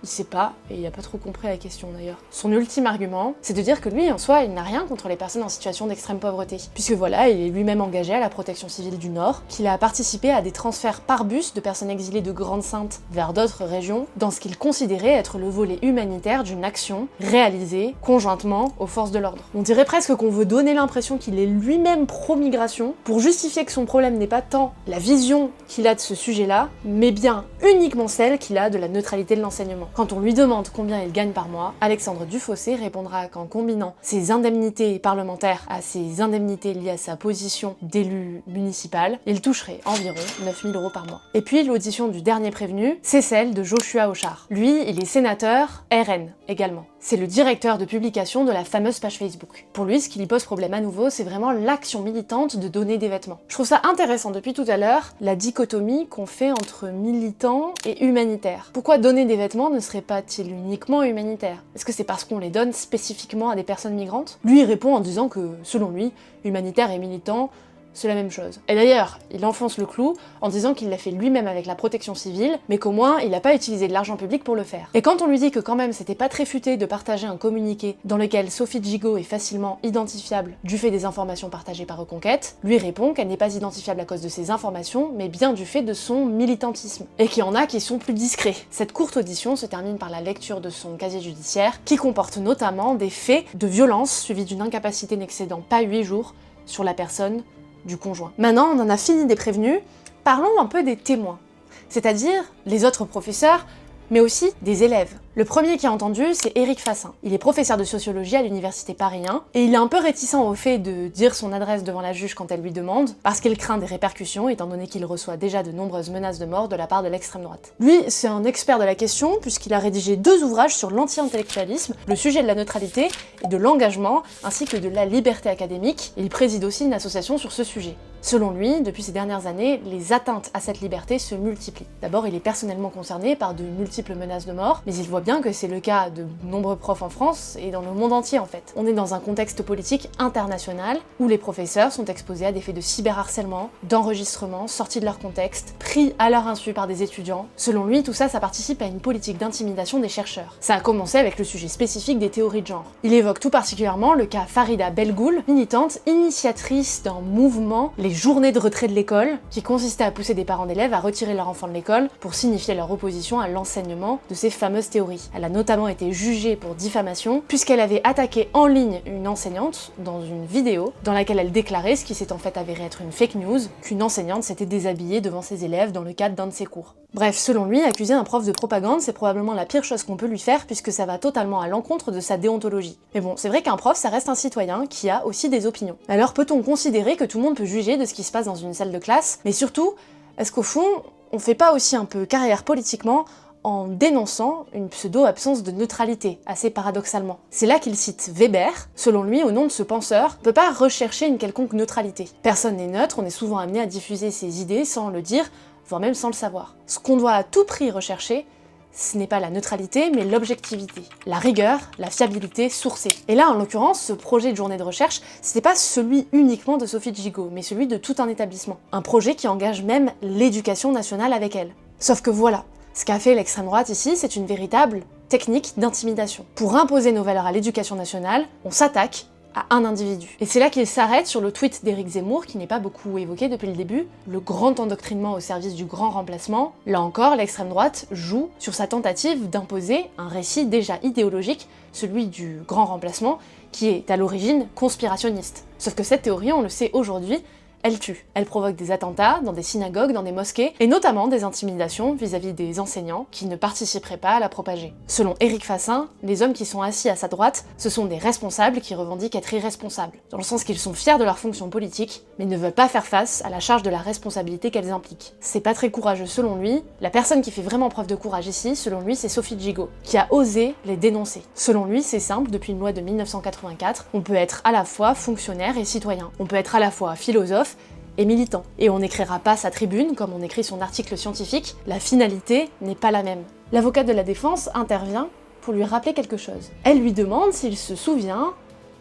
il sait pas, et il a pas trop compris la question d'ailleurs. Son ultime argument, c'est de dire que lui, en soi, il n'a rien contre les personnes en situation d'extrême pauvreté. Puisque voilà, il est lui-même engagé à la protection civile du Nord, qu'il a participé à des transferts par bus de personnes exilées de Grande-Synthe vers d'autres régions, dans ce qu'il considérait être le volet humanitaire d'une action réalisée conjointement aux forces de l'ordre. On dirait presque qu'on veut donner l'impression qu'il est lui-même pro-migration, pour justifier que son problème n'est pas tant la vision qu'il a de ce sujet-là, mais bien uniquement celle qu'il a de la neutralité de l'enseignement. Quand on lui demande combien il gagne par mois, Alexandre Dufossé répondra qu'en combinant ses indemnités parlementaires à ses indemnités liées à sa position d'élu municipal, il toucherait environ 9 000 € par mois. Et puis l'audition du dernier prévenu, c'est celle de Joshua Auchard. Lui, il est sénateur RN également. C'est le directeur de publication de la fameuse page Facebook. Pour lui, ce qui lui pose problème à nouveau, c'est vraiment l'action militante de donner des vêtements. Je trouve ça intéressant depuis tout à l'heure, la dichotomie qu'on fait entre militant et humanitaire. Pourquoi donner des vêtements ne serait pas-il uniquement humanitaire? Est-ce que c'est parce qu'on les donne spécifiquement à des personnes migrantes? Lui, il répond en disant que, selon lui, humanitaire et militant, c'est la même chose. Et d'ailleurs, il enfonce le clou en disant qu'il l'a fait lui-même avec la protection civile, mais qu'au moins, il n'a pas utilisé de l'argent public pour le faire. Et quand on lui dit que quand même c'était pas très futé de partager un communiqué dans lequel Sophie Gigot est facilement identifiable du fait des informations partagées par Reconquête, lui répond qu'elle n'est pas identifiable à cause de ses informations, mais bien du fait de son militantisme. Et qu'il y en a qui sont plus discrets. Cette courte audition se termine par la lecture de son casier judiciaire, qui comporte notamment des faits de violence suivis d'une incapacité n'excédant pas 8 jours sur la personne du conjoint. Maintenant, on en a fini des prévenus, parlons un peu des témoins, c'est-à-dire les autres professeurs, mais aussi des élèves. Le premier qui a entendu, c'est Éric Fassin. Il est professeur de sociologie à l'université Paris 1, et il est un peu réticent au fait de dire son adresse devant la juge quand elle lui demande, parce qu'il craint des répercussions, étant donné qu'il reçoit déjà de nombreuses menaces de mort de la part de l'extrême droite. Lui, c'est un expert de la question, puisqu'il a rédigé 2 ouvrages sur l'anti-intellectualisme, le sujet de la neutralité et de l'engagement, ainsi que de la liberté académique, et il préside aussi une association sur ce sujet. Selon lui, depuis ces dernières années, les atteintes à cette liberté se multiplient. D'abord, il est personnellement concerné par de multiples menaces de mort, mais il voit bien que c'est le cas de nombreux profs en France et dans le monde entier en fait. On est dans un contexte politique international où les professeurs sont exposés à des faits de cyberharcèlement, d'enregistrement, sortis de leur contexte, pris à leur insu par des étudiants. Selon lui, tout ça, ça participe à une politique d'intimidation des chercheurs. Ça a commencé avec le sujet spécifique des théories de genre. Il évoque tout particulièrement le cas Farida Belgoul, militante, initiatrice d'un mouvement, les journées de retrait de l'école, qui consistait à pousser des parents d'élèves à retirer leur enfant de l'école pour signifier leur opposition à l'enseignement de ces fameuses théories. Elle a notamment été jugée pour diffamation, puisqu'elle avait attaqué en ligne une enseignante dans une vidéo dans laquelle elle déclarait, ce qui s'est en fait avéré être une fake news, qu'une enseignante s'était déshabillée devant ses élèves dans le cadre d'un de ses cours. Bref, selon lui, accuser un prof de propagande, c'est probablement la pire chose qu'on peut lui faire puisque ça va totalement à l'encontre de sa déontologie. Mais bon, c'est vrai qu'un prof, ça reste un citoyen qui a aussi des opinions. Alors peut-on considérer que tout le monde peut juger de ce qui se passe dans une salle de classe? Mais surtout, est-ce qu'au fond, on fait pas aussi un peu carrière politiquement en dénonçant une pseudo-absence de neutralité, assez paradoxalement? C'est là qu'il cite Weber. Selon lui, au nom de ce penseur, on peut pas rechercher une quelconque neutralité. Personne n'est neutre, on est souvent amené à diffuser ses idées sans le dire, voire même sans le savoir. Ce qu'on doit à tout prix rechercher, ce n'est pas la neutralité, mais l'objectivité, la rigueur, la fiabilité sourcée. Et là, en l'occurrence, ce projet de journée de recherche, c'était pas celui uniquement de Sophie Gigot, mais celui de tout un établissement. Un projet qui engage même l'éducation nationale avec elle. Sauf que voilà, ce qu'a fait l'extrême droite ici, c'est une véritable technique d'intimidation. Pour imposer nos valeurs à l'éducation nationale, on s'attaque à un individu. Et c'est là qu'il s'arrête sur le tweet d'Éric Zemmour, qui n'est pas beaucoup évoqué depuis le début, le grand endoctrinement au service du grand remplacement. Là encore, l'extrême droite joue sur sa tentative d'imposer un récit déjà idéologique, celui du grand remplacement, qui est à l'origine conspirationniste. Sauf que cette théorie, on le sait aujourd'hui, elle tue. Elle provoque des attentats dans des synagogues, dans des mosquées, et notamment des intimidations vis-à-vis des enseignants qui ne participeraient pas à la propager. Selon Éric Fassin, les hommes qui sont assis à sa droite, ce sont des responsables qui revendiquent être irresponsables, dans le sens qu'ils sont fiers de leur fonction politique, mais ne veulent pas faire face à la charge de la responsabilité qu'elles impliquent. C'est pas très courageux selon lui. La personne qui fait vraiment preuve de courage ici, selon lui, c'est Sophie Gigot, qui a osé les dénoncer. Selon lui, c'est simple, depuis une loi de 1984, on peut être à la fois fonctionnaire et citoyen. On peut être à la fois philosophe et militant. Et on n'écrira pas sa tribune comme on écrit son article scientifique, la finalité n'est pas la même. L'avocate de la défense intervient pour lui rappeler quelque chose. Elle lui demande s'il se souvient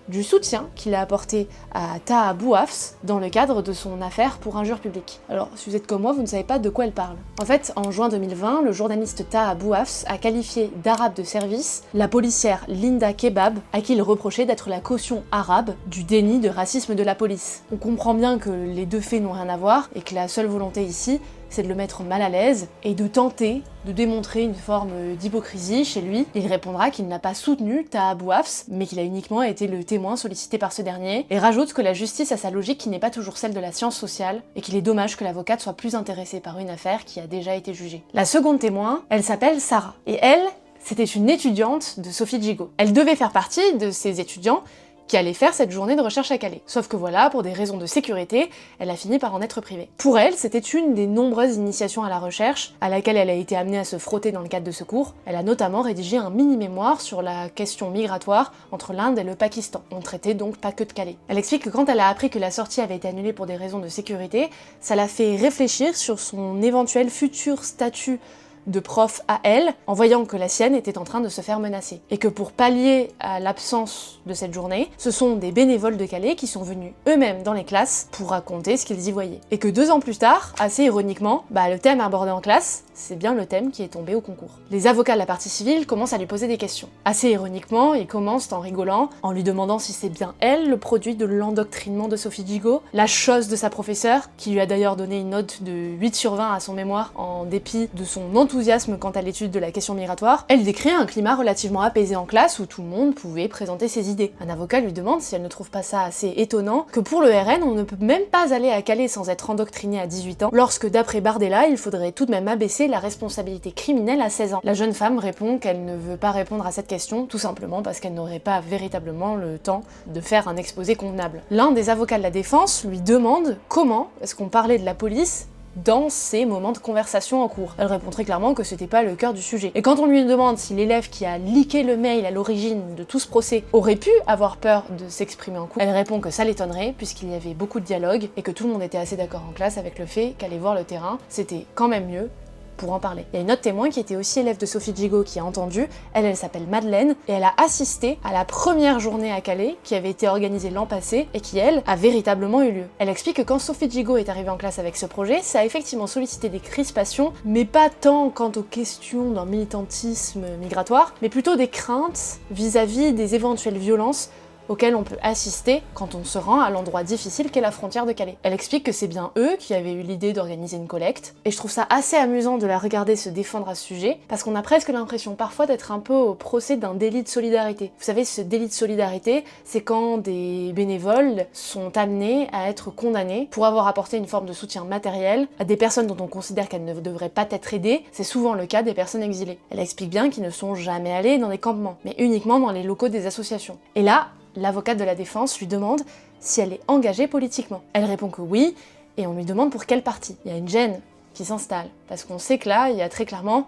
du soutien qu'il a apporté à Taha Bouafs dans le cadre de son affaire pour injure publique. Alors, si vous êtes comme moi, vous ne savez pas de quoi elle parle. En fait, en juin 2020, le journaliste Taha Bouafs a qualifié d'arabe de service la policière Linda Kebab, à qui il reprochait d'être la caution arabe du déni de racisme de la police. On comprend bien que les deux faits n'ont rien à voir, et que la seule volonté ici, c'est de le mettre mal à l'aise et de tenter de démontrer une forme d'hypocrisie chez lui. Il répondra qu'il n'a pas soutenu Taha Bouafs, mais qu'il a uniquement été le témoin sollicité par ce dernier, et rajoute que la justice a sa logique qui n'est pas toujours celle de la science sociale, et qu'il est dommage que l'avocate soit plus intéressée par une affaire qui a déjà été jugée. La seconde témoin, elle s'appelle Sarah, et elle, c'était une étudiante de Sophie Gigot. Elle devait faire partie de ces étudiants qui allait faire cette journée de recherche à Calais. Sauf que voilà, pour des raisons de sécurité, elle a fini par en être privée. Pour elle, c'était une des nombreuses initiations à la recherche à laquelle elle a été amenée à se frotter dans le cadre de ce cours. Elle a notamment rédigé un mini-mémoire sur la question migratoire entre l'Inde et le Pakistan. On traitait donc pas que de Calais. Elle explique que quand elle a appris que la sortie avait été annulée pour des raisons de sécurité, ça l'a fait réfléchir sur son éventuel futur statut de prof à elle, en voyant que la sienne était en train de se faire menacer. Et que pour pallier à l'absence de cette journée, ce sont des bénévoles de Calais qui sont venus eux-mêmes dans les classes pour raconter ce qu'ils y voyaient. Et que 2 ans plus tard, assez ironiquement, le thème abordé en classe, c'est bien le thème qui est tombé au concours. Les avocats de la partie civile commencent à lui poser des questions. Assez ironiquement, ils commencent en rigolant, en lui demandant si c'est bien elle le produit de l'endoctrinement de Sophie Gigot, la chose de sa professeure, qui lui a d'ailleurs donné une note de 8 sur 20 à son mémoire, en dépit de son enthousiasme quant à l'étude de la question migratoire. Elle décrit un climat relativement apaisé en classe où tout le monde pouvait présenter ses idées. Un avocat lui demande si elle ne trouve pas ça assez étonnant que pour le RN, on ne peut même pas aller à Calais sans être endoctriné à 18 ans, lorsque d'après Bardella, il faudrait tout de même abaisser la responsabilité criminelle à 16 ans. La jeune femme répond qu'elle ne veut pas répondre à cette question, tout simplement parce qu'elle n'aurait pas véritablement le temps de faire un exposé convenable. L'un des avocats de la défense lui demande comment est-ce qu'on parlait de la police dans ces moments de conversation en cours. Elle répond très clairement que c'était pas le cœur du sujet. Et quand on lui demande si l'élève qui a leaké le mail à l'origine de tout ce procès aurait pu avoir peur de s'exprimer en cours, elle répond que ça l'étonnerait puisqu'il y avait beaucoup de dialogue et que tout le monde était assez d'accord en classe avec le fait qu'aller voir le terrain, c'était quand même mieux pour en parler. Il y a une autre témoin qui était aussi élève de Sophie Gigot qui a entendu. Elle s'appelle Madeleine et elle a assisté à la première journée à Calais qui avait été organisée l'an passé et qui, elle, a véritablement eu lieu. Elle explique que quand Sophie Gigot est arrivée en classe avec ce projet, ça a effectivement sollicité des crispations, mais pas tant quant aux questions d'un militantisme migratoire, mais plutôt des craintes vis-à-vis des éventuelles violences auxquels on peut assister quand on se rend à l'endroit difficile qu'est la frontière de Calais. Elle explique que c'est bien eux qui avaient eu l'idée d'organiser une collecte, et je trouve ça assez amusant de la regarder se défendre à ce sujet, parce qu'on a presque l'impression parfois d'être un peu au procès d'un délit de solidarité. Vous savez, ce délit de solidarité, c'est quand des bénévoles sont amenés à être condamnés pour avoir apporté une forme de soutien matériel à des personnes dont on considère qu'elles ne devraient pas être aidées. C'est souvent le cas des personnes exilées. Elle explique bien qu'ils ne sont jamais allés dans des campements, mais uniquement dans les locaux des associations. Et là, l'avocate de la défense lui demande si elle est engagée politiquement. Elle répond que oui, et on lui demande pour quel parti. Il y a une gêne qui s'installe, parce qu'on sait que là, il y a très clairement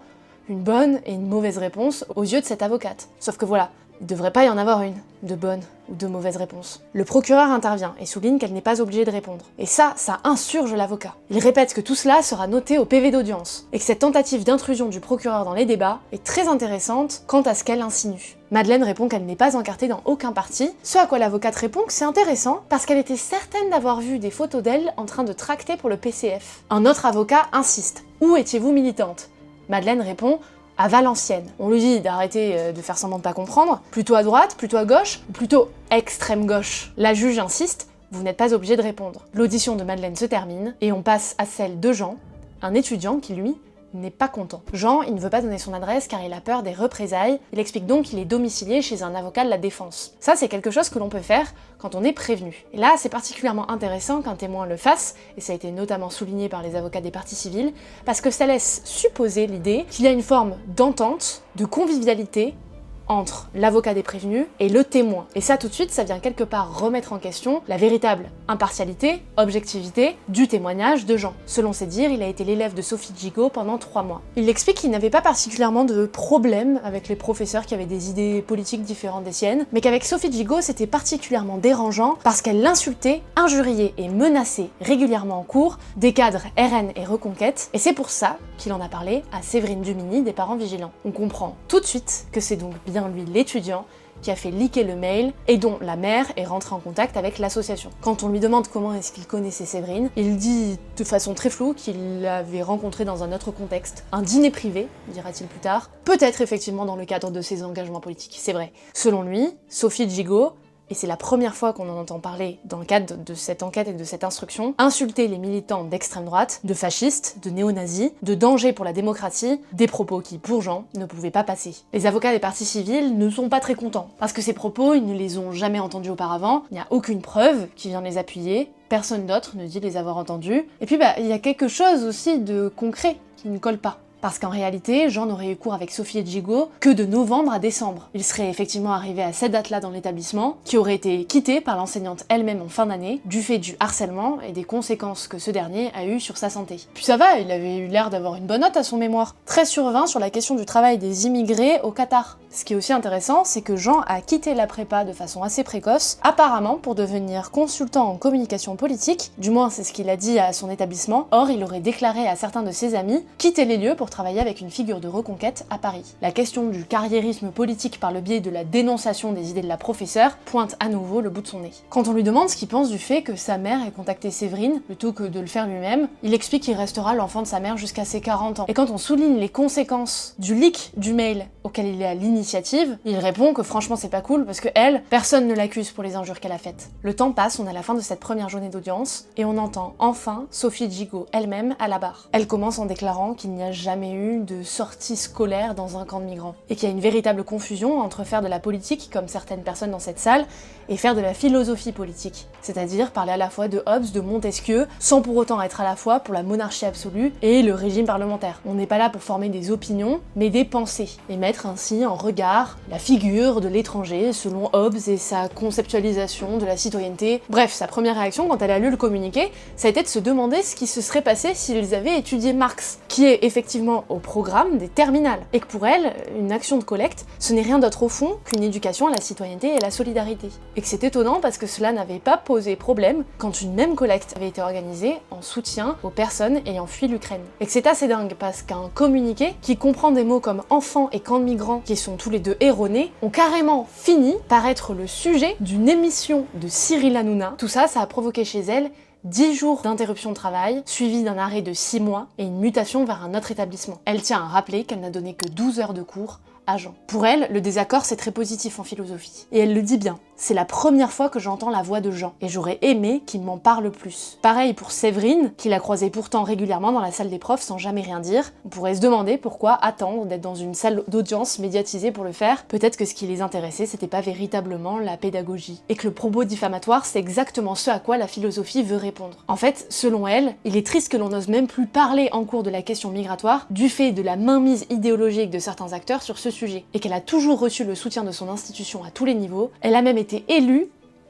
une bonne et une mauvaise réponse aux yeux de cette avocate. Sauf que voilà, il ne devrait pas y en avoir une, de bonne ou de mauvaise réponse. Le procureur intervient et souligne qu'elle n'est pas obligée de répondre. Et ça insurge l'avocat. Il répète que tout cela sera noté au PV d'audience, et que cette tentative d'intrusion du procureur dans les débats est très intéressante quant à ce qu'elle insinue. Madeleine répond qu'elle n'est pas encartée dans aucun parti, ce à quoi l'avocate répond que c'est intéressant parce qu'elle était certaine d'avoir vu des photos d'elle en train de tracter pour le PCF. Un autre avocat insiste. Où étiez-vous militante ? Madeleine répond à Valenciennes. On lui dit d'arrêter de faire semblant de pas comprendre, plutôt à droite, plutôt à gauche, ou plutôt extrême gauche. La juge insiste, vous n'êtes pas obligé de répondre. L'audition de Madeleine se termine, et on passe à celle de Jean, un étudiant qui, lui, n'est pas content. Jean, il ne veut pas donner son adresse car il a peur des représailles. Il explique donc qu'il est domicilié chez un avocat de la défense. Ça, c'est quelque chose que l'on peut faire quand on est prévenu. Et là, c'est particulièrement intéressant qu'un témoin le fasse, et ça a été notamment souligné par les avocats des parties civiles, parce que ça laisse supposer l'idée qu'il y a une forme d'entente, de convivialité, entre l'avocat des prévenus et le témoin. Et ça, tout de suite, ça vient quelque part remettre en question la véritable impartialité, objectivité du témoignage de Jean. Selon ses dires, il a été l'élève de Sophie Gigot pendant 3 mois. Il explique qu'il n'avait pas particulièrement de problème avec les professeurs qui avaient des idées politiques différentes des siennes, mais qu'avec Sophie Gigot, c'était particulièrement dérangeant parce qu'elle l'insultait, injuriait et menaçait régulièrement en cours des cadres RN et Reconquête, et c'est pour ça qu'il en a parlé à Séverine Dumini des Parents Vigilants. On comprend tout de suite que c'est donc bien lui, l'étudiant, qui a fait leaker le mail et dont la mère est rentrée en contact avec l'association. Quand on lui demande comment est-ce qu'il connaissait Séverine, il dit de façon très floue qu'il l'avait rencontrée dans un autre contexte, un dîner privé, dira-t-il plus tard, peut-être effectivement dans le cadre de ses engagements politiques, c'est vrai. Selon lui, Sophie Gigot, et c'est la première fois qu'on en entend parler dans le cadre de cette enquête et de cette instruction, insulter les militants d'extrême droite, de fascistes, de néo-nazis, de danger pour la démocratie, des propos qui, pour Jean, ne pouvaient pas passer. Les avocats des parties civiles ne sont pas très contents, parce que ces propos, ils ne les ont jamais entendus auparavant, il n'y a aucune preuve qui vient les appuyer, personne d'autre ne dit les avoir entendus, et puis il y a quelque chose aussi de concret qui ne colle pas. Parce qu'en réalité, Jean n'aurait eu cours avec Sophie Gigot que de novembre à décembre. Il serait effectivement arrivé à cette date-là dans l'établissement, qui aurait été quitté par l'enseignante elle-même en fin d'année, du fait du harcèlement et des conséquences que ce dernier a eu sur sa santé. Puis ça va, il avait eu l'air d'avoir une bonne note à son mémoire. 13/20 sur la question du travail des immigrés au Qatar. Ce qui est aussi intéressant, c'est que Jean a quitté la prépa de façon assez précoce, apparemment pour devenir consultant en communication politique, du moins c'est ce qu'il a dit à son établissement. Or, il aurait déclaré à certains de ses amis quitter les lieux pour travailler avec une figure de Reconquête à Paris. La question du carriérisme politique par le biais de la dénonciation des idées de la professeure pointe à nouveau le bout de son nez. Quand on lui demande ce qu'il pense du fait que sa mère ait contacté Séverine plutôt que de le faire lui-même, il explique qu'il restera l'enfant de sa mère jusqu'à ses 40 ans. Et quand on souligne les conséquences du leak du mail auquel il est à l'initiative, il répond que franchement c'est pas cool parce que elle, personne ne l'accuse pour les injures qu'elle a faites. Le temps passe, on est à la fin de cette première journée d'audience et on entend enfin Sophie Gigot elle-même à la barre. Elle commence en déclarant qu'il n'y a jamais eu de sortie scolaire dans un camp de migrants et qu'il y a une véritable confusion entre faire de la politique, comme certaines personnes dans cette salle, et faire de la philosophie politique, c'est-à-dire parler à la fois de Hobbes, de Montesquieu, sans pour autant être à la fois pour la monarchie absolue et le régime parlementaire. On n'est pas là pour former des opinions, mais des pensées, et mettre ainsi en regard la figure de l'étranger selon Hobbes et sa conceptualisation de la citoyenneté. Bref, sa première réaction quand elle a lu le communiqué, ça a été de se demander ce qui se serait passé s'ils avaient étudié Marx, qui est effectivement au programme des terminales, et que pour elle, une action de collecte, ce n'est rien d'autre au fond qu'une éducation à la citoyenneté et à la solidarité. Et que c'est étonnant parce que cela n'avait pas posé problème quand une même collecte avait été organisée en soutien aux personnes ayant fui l'Ukraine. Et que c'est assez dingue parce qu'un communiqué qui comprend des mots comme enfants et camp de migrants, qui sont tous les deux erronés, ont carrément fini par être le sujet d'une émission de Cyril Hanouna. Tout ça, ça a provoqué chez elle 10 jours d'interruption de travail, suivi d'un arrêt de 6 mois et une mutation vers un autre établissement. Elle tient à rappeler qu'elle n'a donné que 12 heures de cours à Jean. Pour elle, le désaccord c'est très positif en philosophie. Et elle le dit bien, c'est la première fois que j'entends la voix de Jean, et j'aurais aimé qu'il m'en parle plus. Pareil pour Séverine, qui la croisait pourtant régulièrement dans la salle des profs sans jamais rien dire. On pourrait se demander pourquoi attendre d'être dans une salle d'audience médiatisée pour le faire. Peut-être que ce qui les intéressait, c'était pas véritablement la pédagogie. Et que le propos diffamatoire, c'est exactement ce à quoi la philosophie veut répondre. En fait, selon elle, il est triste que l'on n'ose même plus parler en cours de la question migratoire, du fait de la mainmise idéologique de certains acteurs sur ce sujet, et qu'elle a toujours reçu le soutien de son institution à tous les niveaux. Elle a même été élue,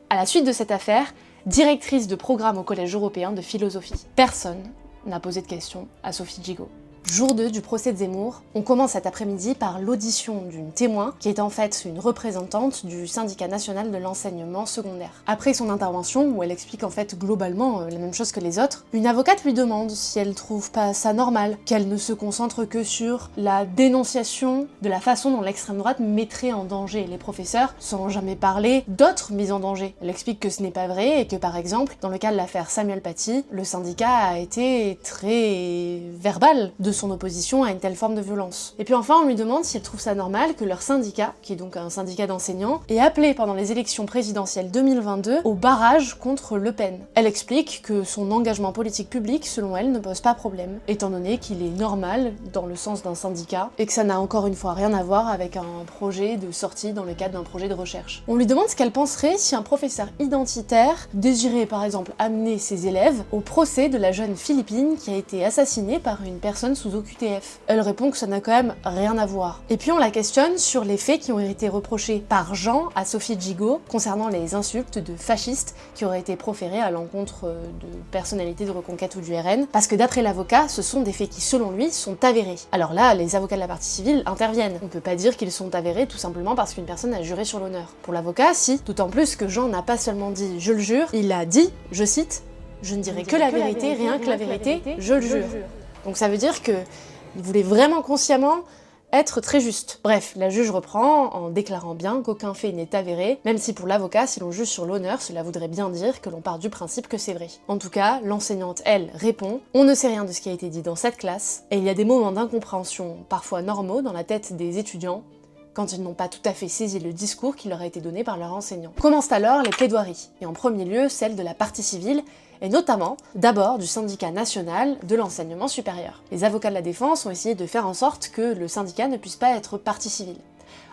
à la suite de cette affaire, directrice de programme au Collège européen de philosophie. Personne n'a posé de questions à Sophie Gigot. Jour 2 du procès de Zemmour, on commence cet après-midi par l'audition d'une témoin qui est en fait une représentante du syndicat national de l'enseignement secondaire. Après son intervention, où elle explique en fait globalement la même chose que les autres, une avocate lui demande si elle trouve pas ça normal, qu'elle ne se concentre que sur la dénonciation de la façon dont l'extrême droite mettrait en danger les professeurs, sans jamais parler d'autres mises en danger. Elle explique que ce n'est pas vrai et que par exemple, dans le cas de l'affaire Samuel Paty, le syndicat a été très verbal de son opposition à une telle forme de violence. Et puis enfin, on lui demande si elle trouve ça normal que leur syndicat, qui est donc un syndicat d'enseignants, ait appelé pendant les élections présidentielles 2022 au barrage contre Le Pen. Elle explique que son engagement politique public, selon elle, ne pose pas problème, étant donné qu'il est normal dans le sens d'un syndicat, et que ça n'a encore une fois rien à voir avec un projet de sortie dans le cadre d'un projet de recherche. On lui demande ce qu'elle penserait si un professeur identitaire désirait par exemple amener ses élèves au procès de la jeune Philippine qui a été assassinée par une personne sous OQTF. Elle répond que ça n'a quand même rien à voir. Et puis on la questionne sur les faits qui ont été reprochés par Jean à Sophie Gigot concernant les insultes de fascistes qui auraient été proférées à l'encontre de personnalités de Reconquête ou du RN, parce que d'après l'avocat, ce sont des faits qui selon lui sont avérés. Alors là, les avocats de la partie civile interviennent. On peut pas dire qu'ils sont avérés tout simplement parce qu'une personne a juré sur l'honneur. Pour l'avocat, si, d'autant plus que Jean n'a pas seulement dit « je le jure », il a dit, je cite, « je ne dirai que la vérité, rien que la vérité, je le jure ». Donc ça veut dire que il voulait vraiment consciemment être très juste. Bref, la juge reprend en déclarant bien qu'aucun fait n'est avéré, même si pour l'avocat, si l'on juge sur l'honneur, cela voudrait bien dire que l'on part du principe que c'est vrai. En tout cas, l'enseignante, elle, répond « On ne sait rien de ce qui a été dit dans cette classe, et il y a des moments d'incompréhension parfois normaux dans la tête des étudiants, quand ils n'ont pas tout à fait saisi le discours qui leur a été donné par leur enseignant. » Commencent alors les plaidoiries, et en premier lieu celle de la partie civile, et notamment, d'abord, du syndicat national de l'enseignement supérieur. Les avocats de la défense ont essayé de faire en sorte que le syndicat ne puisse pas être partie civile.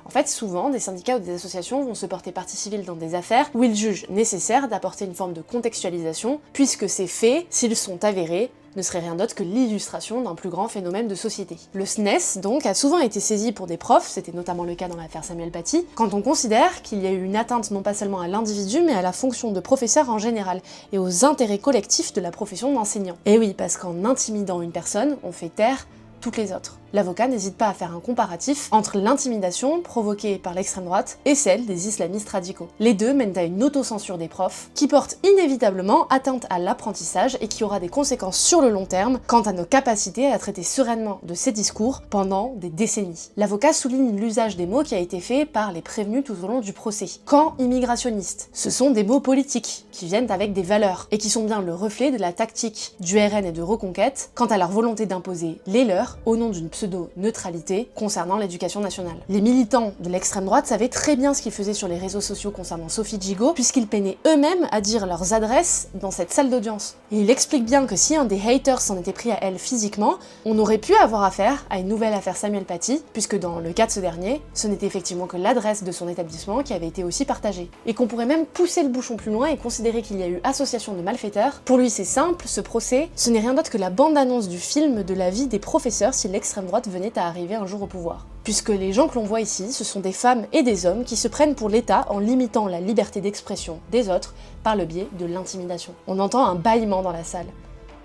En fait, souvent, des syndicats ou des associations vont se porter partie civile dans des affaires où ils jugent nécessaire d'apporter une forme de contextualisation, puisque ces faits, s'ils sont avérés, ne serait rien d'autre que l'illustration d'un plus grand phénomène de société. Le SNES, donc, a souvent été saisi pour des profs, c'était notamment le cas dans l'affaire Samuel Paty, quand on considère qu'il y a eu une atteinte non pas seulement à l'individu, mais à la fonction de professeur en général, et aux intérêts collectifs de la profession d'enseignant. Et oui, parce qu'en intimidant une personne, on fait taire toutes les autres. L'avocat n'hésite pas à faire un comparatif entre l'intimidation provoquée par l'extrême droite et celle des islamistes radicaux. Les deux mènent à une autocensure des profs qui porte inévitablement atteinte à l'apprentissage et qui aura des conséquences sur le long terme quant à nos capacités à traiter sereinement de ces discours pendant des décennies. L'avocat souligne l'usage des mots qui a été fait par les prévenus tout au long du procès. Camp immigrationniste, ce sont des mots politiques qui viennent avec des valeurs et qui sont bien le reflet de la tactique du RN et de Reconquête quant à leur volonté d'imposer les leurs au nom d'une pseudo-neutralité concernant l'éducation nationale. Les militants de l'extrême droite savaient très bien ce qu'ils faisaient sur les réseaux sociaux concernant Sophie Gigot, puisqu'ils peinaient eux-mêmes à dire leurs adresses dans cette salle d'audience. Et il explique bien que si un des haters s'en était pris à elle physiquement, on aurait pu avoir affaire à une nouvelle affaire Samuel Paty, puisque dans le cas de ce dernier, ce n'était effectivement que l'adresse de son établissement qui avait été aussi partagée. Et qu'on pourrait même pousser le bouchon plus loin et considérer qu'il y a eu association de malfaiteurs. Pour lui, c'est simple, ce procès, ce n'est rien d'autre que la bande-annonce du film de la vie des professeurs si l'extrême droite venait à arriver un jour au pouvoir. Puisque les gens que l'on voit ici, ce sont des femmes et des hommes qui se prennent pour l'État en limitant la liberté d'expression des autres par le biais de l'intimidation. On entend un bâillement dans la salle.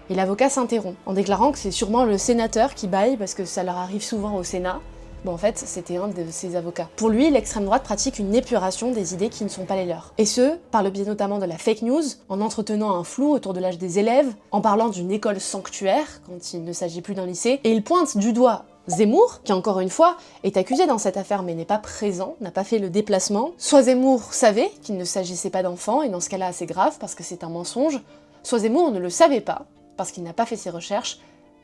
Et l'avocat s'interrompt, en déclarant que c'est sûrement le sénateur qui bâille parce que ça leur arrive souvent au Sénat. Bon, en fait, c'était un de ses avocats. Pour lui, l'extrême droite pratique une épuration des idées qui ne sont pas les leurs. Et ce, par le biais notamment de la fake news, en entretenant un flou autour de l'âge des élèves, en parlant d'une école sanctuaire, quand il ne s'agit plus d'un lycée, et il pointe du doigt Zemmour, qui encore une fois est accusé dans cette affaire mais n'est pas présent, n'a pas fait le déplacement. Soit Zemmour savait qu'il ne s'agissait pas d'enfants, et dans ce cas-là c'est grave parce que c'est un mensonge, soit Zemmour ne le savait pas, parce qu'il n'a pas fait ses recherches,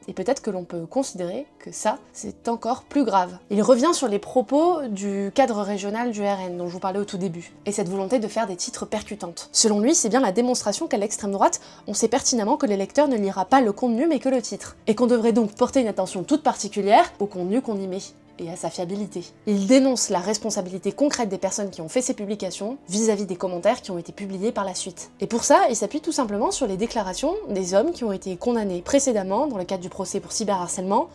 et peut-être que l'on peut considérer que ça, c'est encore plus grave. Il revient sur les propos du cadre régional du RN dont je vous parlais au tout début, et cette volonté de faire des titres percutantes. Selon lui, c'est bien la démonstration qu'à l'extrême droite, on sait pertinemment que le lecteur ne lira pas le contenu mais que le titre, et qu'on devrait donc porter une attention toute particulière au contenu qu'on y met et à sa fiabilité. Il dénonce la responsabilité concrète des personnes qui ont fait ces publications vis-à-vis des commentaires qui ont été publiés par la suite. Et pour ça, il s'appuie tout simplement sur les déclarations des hommes qui ont été condamnés précédemment dans le cadre du procès pour cyberharcèlement.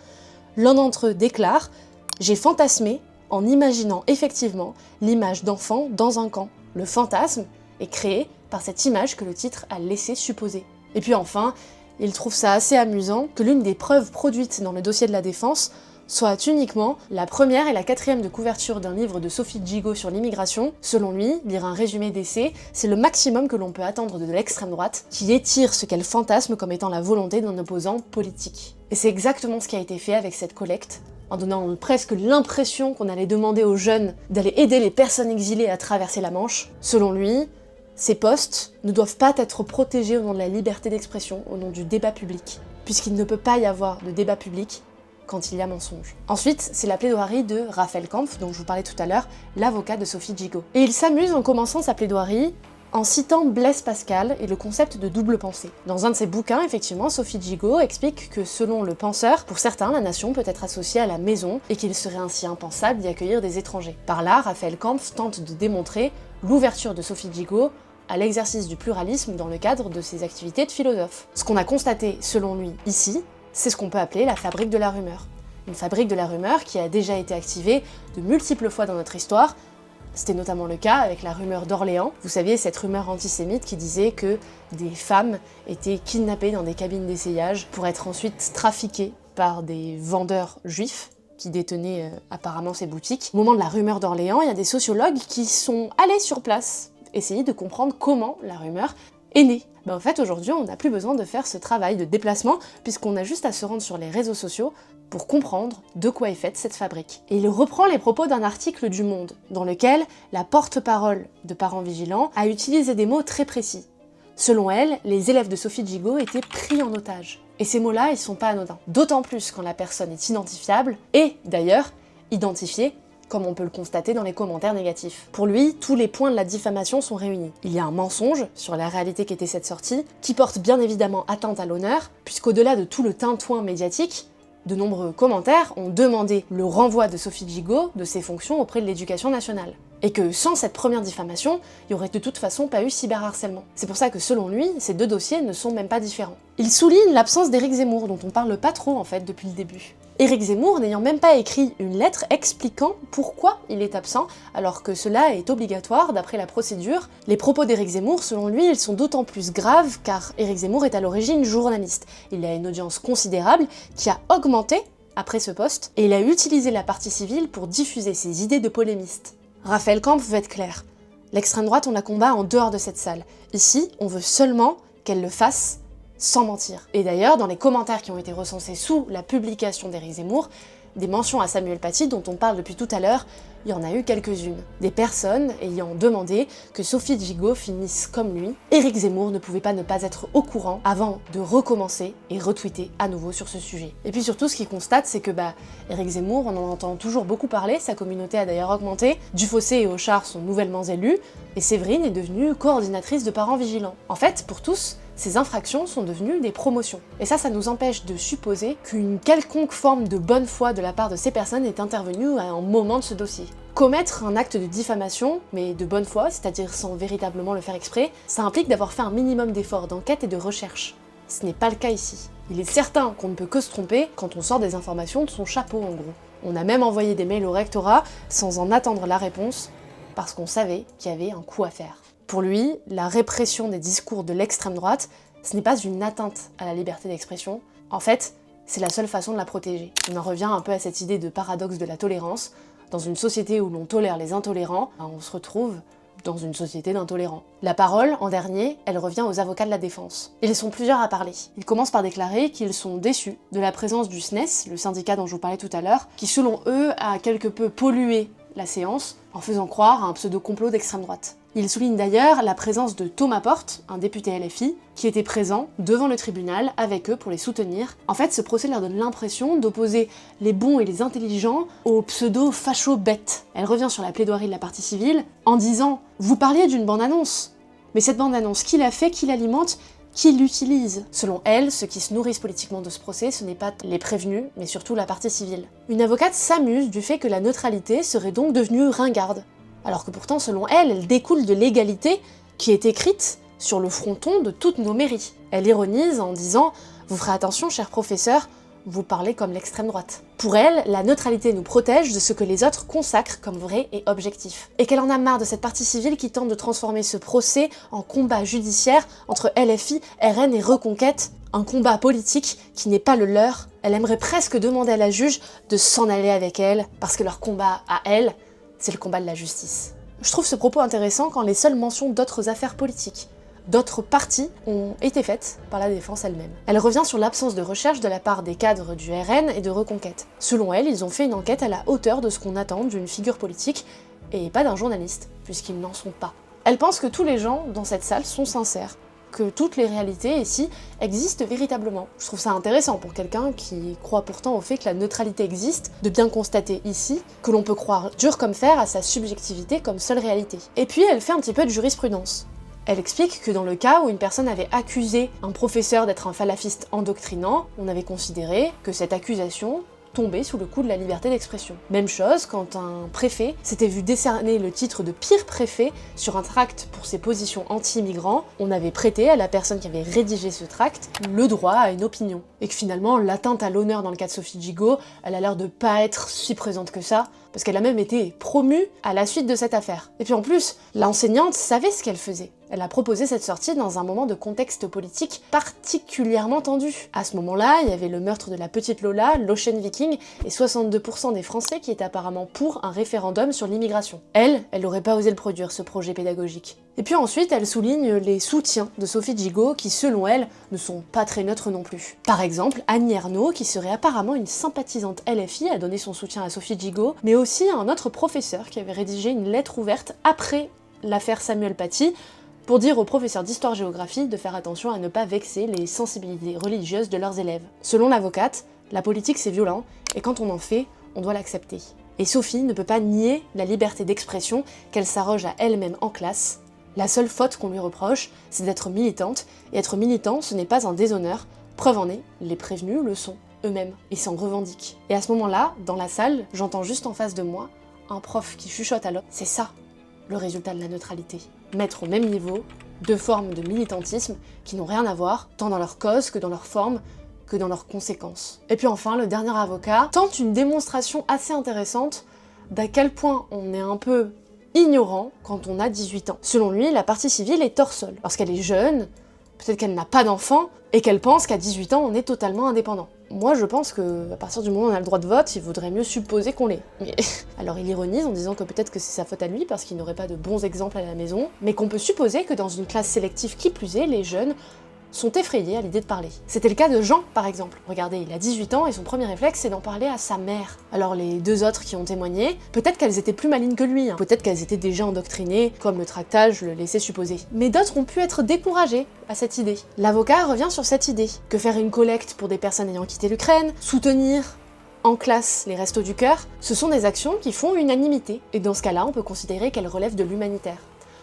L'un d'entre eux déclare « J'ai fantasmé en imaginant effectivement l'image d'enfants dans un camp. Le fantasme est créé par cette image que le titre a laissé supposer. » Et puis enfin, il trouve ça assez amusant que l'une des preuves produites dans le dossier de la défense soit uniquement la première et la quatrième de couverture d'un livre de Sophie Gigot sur l'immigration. Selon lui, lire un résumé d'essai, c'est le maximum que l'on peut attendre de l'extrême droite, qui étire ce qu'elle fantasme comme étant la volonté d'un opposant politique. Et c'est exactement ce qui a été fait avec cette collecte, en donnant presque l'impression qu'on allait demander aux jeunes d'aller aider les personnes exilées à traverser la Manche. Selon lui, ces postes ne doivent pas être protégés au nom de la liberté d'expression, au nom du débat public, puisqu'il ne peut pas y avoir de débat public quand il y a mensonge. Ensuite, c'est la plaidoirie de Raphaël Kampf, dont je vous parlais tout à l'heure, l'avocat de Sophie Gigot. Et il s'amuse en commençant sa plaidoirie en citant Blaise Pascal et le concept de double pensée. Dans un de ses bouquins, effectivement, Sophie Gigot explique que selon le penseur, pour certains, la nation peut être associée à la maison et qu'il serait ainsi impensable d'y accueillir des étrangers. Par là, Raphaël Kampf tente de démontrer l'ouverture de Sophie Gigot à l'exercice du pluralisme dans le cadre de ses activités de philosophe. Ce qu'on a constaté, selon lui, ici, c'est ce qu'on peut appeler la fabrique de la rumeur. Une fabrique de la rumeur qui a déjà été activée de multiples fois dans notre histoire. C'était notamment le cas avec la rumeur d'Orléans. Vous saviez, cette rumeur antisémite qui disait que des femmes étaient kidnappées dans des cabines d'essayage pour être ensuite trafiquées par des vendeurs juifs qui détenaient apparemment ces boutiques. Au moment de la rumeur d'Orléans, il y a des sociologues qui sont allés sur place, essayer de comprendre comment la rumeur est née. En fait, aujourd'hui, on n'a plus besoin de faire ce travail de déplacement, puisqu'on a juste à se rendre sur les réseaux sociaux pour comprendre de quoi est faite cette fabrique. Et il reprend les propos d'un article du Monde, dans lequel la porte-parole de Parents Vigilants a utilisé des mots très précis. Selon elle, les élèves de Sophie Gigot étaient pris en otage. Et ces mots-là, ils sont pas anodins. D'autant plus quand la personne est identifiable, et d'ailleurs, identifiée, comme on peut le constater dans les commentaires négatifs. Pour lui, tous les points de la diffamation sont réunis. Il y a un mensonge sur la réalité qu'était cette sortie, qui porte bien évidemment atteinte à l'honneur, puisqu'au-delà de tout le tintouin médiatique, de nombreux commentaires ont demandé le renvoi de Sophie Gigot de ses fonctions auprès de l'Éducation nationale. Et que sans cette première diffamation, il n'y aurait de toute façon pas eu cyberharcèlement. C'est pour ça que selon lui, ces deux dossiers ne sont même pas différents. Il souligne l'absence d'Éric Zemmour, dont on parle pas trop en fait depuis le début. Éric Zemmour n'ayant même pas écrit une lettre expliquant pourquoi il est absent, alors que cela est obligatoire d'après la procédure. Les propos d'Éric Zemmour, selon lui, ils sont d'autant plus graves car Éric Zemmour est à l'origine journaliste. Il a une audience considérable qui a augmenté après ce poste, et il a utilisé la partie civile pour diffuser ses idées de polémiste. Raphaël Kampf veut être clair. L'extrême droite, on la combat en dehors de cette salle. Ici, on veut seulement qu'elle le fasse sans mentir. Et d'ailleurs, dans les commentaires qui ont été recensés sous la publication d'Éric Zemmour, des mentions à Samuel Paty dont on parle depuis tout à l'heure, il y en a eu quelques-unes. Des personnes ayant demandé que Sophie Gigot finisse comme lui. Éric Zemmour ne pouvait pas ne pas être au courant avant de recommencer et retweeter à nouveau sur ce sujet. Et puis surtout, ce qu'il constate, c'est que Éric Zemmour, on en entend toujours beaucoup parler, sa communauté a d'ailleurs augmenté, Dufossé et Auchard sont nouvellement élus, et Séverine est devenue coordinatrice de Parents Vigilants. En fait, pour tous, ces infractions sont devenues des promotions. Et ça nous empêche de supposer qu'une quelconque forme de bonne foi de la part de ces personnes est intervenue à un moment de ce dossier. Commettre un acte de diffamation, mais de bonne foi, c'est-à-dire sans véritablement le faire exprès, ça implique d'avoir fait un minimum d'efforts d'enquête et de recherche. Ce n'est pas le cas ici. Il est certain qu'on ne peut que se tromper quand on sort des informations de son chapeau en gros. On a même envoyé des mails au rectorat sans en attendre la réponse, parce qu'on savait qu'il y avait un coup à faire. Pour lui, la répression des discours de l'extrême droite, ce n'est pas une atteinte à la liberté d'expression. En fait, c'est la seule façon de la protéger. On en revient un peu à cette idée de paradoxe de la tolérance. Dans une société où l'on tolère les intolérants, on se retrouve dans une société d'intolérants. La parole, en dernier, elle revient aux avocats de la défense. Ils sont plusieurs à parler. Ils commencent par déclarer qu'ils sont déçus de la présence du SNES, le syndicat dont je vous parlais tout à l'heure, qui selon eux a quelque peu pollué la séance en faisant croire à un pseudo-complot d'extrême droite. Il souligne d'ailleurs la présence de Thomas Porte, un député LFI, qui était présent devant le tribunal avec eux pour les soutenir. En fait, ce procès leur donne l'impression d'opposer les bons et les intelligents aux pseudo-fachos bêtes. Elle revient sur la plaidoirie de la partie civile en disant « Vous parliez d'une bande-annonce, mais cette bande-annonce, qui la fait, qui l'alimente, qui l'utilise ?» Selon elle, ceux qui se nourrissent politiquement de ce procès, ce n'est pas les prévenus, mais surtout la partie civile. Une avocate s'amuse du fait que la neutralité serait donc devenue ringarde. Alors que pourtant, selon elle, elle découle de l'égalité qui est écrite sur le fronton de toutes nos mairies. Elle ironise en disant « Vous ferez attention, cher professeur, vous parlez comme l'extrême droite ». Pour elle, la neutralité nous protège de ce que les autres consacrent comme vrai et objectif. Et qu'elle en a marre de cette partie civile qui tente de transformer ce procès en combat judiciaire entre LFI, RN et Reconquête, un combat politique qui n'est pas le leur. Elle aimerait presque demander à la juge de s'en aller avec elle, parce que leur combat à elle, c'est le combat de la justice. Je trouve ce propos intéressant quand les seules mentions d'autres affaires politiques, d'autres partis, ont été faites par la défense elle-même. Elle revient sur l'absence de recherche de la part des cadres du RN et de Reconquête. Selon elle, ils ont fait une enquête à la hauteur de ce qu'on attend d'une figure politique, et pas d'un journaliste, puisqu'ils n'en sont pas. Elle pense que tous les gens dans cette salle sont sincères, que toutes les réalités ici existent véritablement. Je trouve ça intéressant pour quelqu'un qui croit pourtant au fait que la neutralité existe, de bien constater ici que l'on peut croire dur comme fer à sa subjectivité comme seule réalité. Et puis elle fait un petit peu de jurisprudence. Elle explique que dans le cas où une personne avait accusé un professeur d'être un salafiste endoctrinant, on avait considéré que cette accusation tombait sous le coup de la liberté d'expression. Même chose quand un préfet s'était vu décerner le titre de pire préfet sur un tract pour ses positions anti-migrants, on avait prêté à la personne qui avait rédigé ce tract le droit à une opinion. Et que finalement, l'atteinte à l'honneur dans le cas de Sophie Gigot, elle a l'air de pas être si présente que ça, parce qu'elle a même été promue à la suite de cette affaire. Et puis en plus, l'enseignante savait ce qu'elle faisait. Elle a proposé cette sortie dans un moment de contexte politique particulièrement tendu. À ce moment-là, il y avait le meurtre de la petite Lola, l'Ocean Viking, et 62% des Français qui étaient apparemment pour un référendum sur l'immigration. Elle n'aurait pas osé le produire, ce projet pédagogique. Et puis ensuite, elle souligne les soutiens de Sophie Gigot qui, selon elle, ne sont pas très neutres non plus. Par exemple, Annie Ernaux, qui serait apparemment une sympathisante LFI, a donné son soutien à Sophie Gigot, mais aussi à un autre professeur qui avait rédigé une lettre ouverte après l'affaire Samuel Paty, pour dire aux professeurs d'histoire-géographie de faire attention à ne pas vexer les sensibilités religieuses de leurs élèves. Selon l'avocate, la politique c'est violent, et quand on en fait, on doit l'accepter. Et Sophie ne peut pas nier la liberté d'expression qu'elle s'arroge à elle-même en classe. La seule faute qu'on lui reproche, c'est d'être militante, et être militant, ce n'est pas un déshonneur. Preuve en est, les prévenus le sont eux-mêmes, ils s'en revendiquent. Et à ce moment-là, dans la salle, j'entends juste en face de moi un prof qui chuchote à l'autre. C'est ça, le résultat de la neutralité. Mettre au même niveau deux formes de militantisme qui n'ont rien à voir, tant dans leur cause que dans leur forme, que dans leurs conséquences. Et puis enfin, le dernier avocat tente une démonstration assez intéressante d'à quel point on est un peu ignorant quand on a 18 ans. Selon lui, la partie civile est hors sol. Parce qu'elle est jeune, peut-être qu'elle n'a pas d'enfant, et qu'elle pense qu'à 18 ans, on est totalement indépendant. Moi, je pense qu'à partir du moment où on a le droit de vote, il vaudrait mieux supposer qu'on l'est. Mais... Alors il ironise en disant que peut-être que c'est sa faute à lui, parce qu'il n'aurait pas de bons exemples à la maison, mais qu'on peut supposer que dans une classe sélective qui plus est, les jeunes sont effrayés à l'idée de parler. C'était le cas de Jean, par exemple. Regardez, il a 18 ans et son premier réflexe, c'est d'en parler à sa mère. Alors les deux autres qui ont témoigné, peut-être qu'elles étaient plus malignes que lui, peut-être qu'elles étaient déjà endoctrinées, comme le tractage le laissait supposer. Mais d'autres ont pu être découragées à cette idée. L'avocat revient sur cette idée, que faire une collecte pour des personnes ayant quitté l'Ukraine, soutenir en classe les Restos du Cœur, ce sont des actions qui font unanimité. Et dans ce cas-là, on peut considérer qu'elles relèvent de l'humanitaire.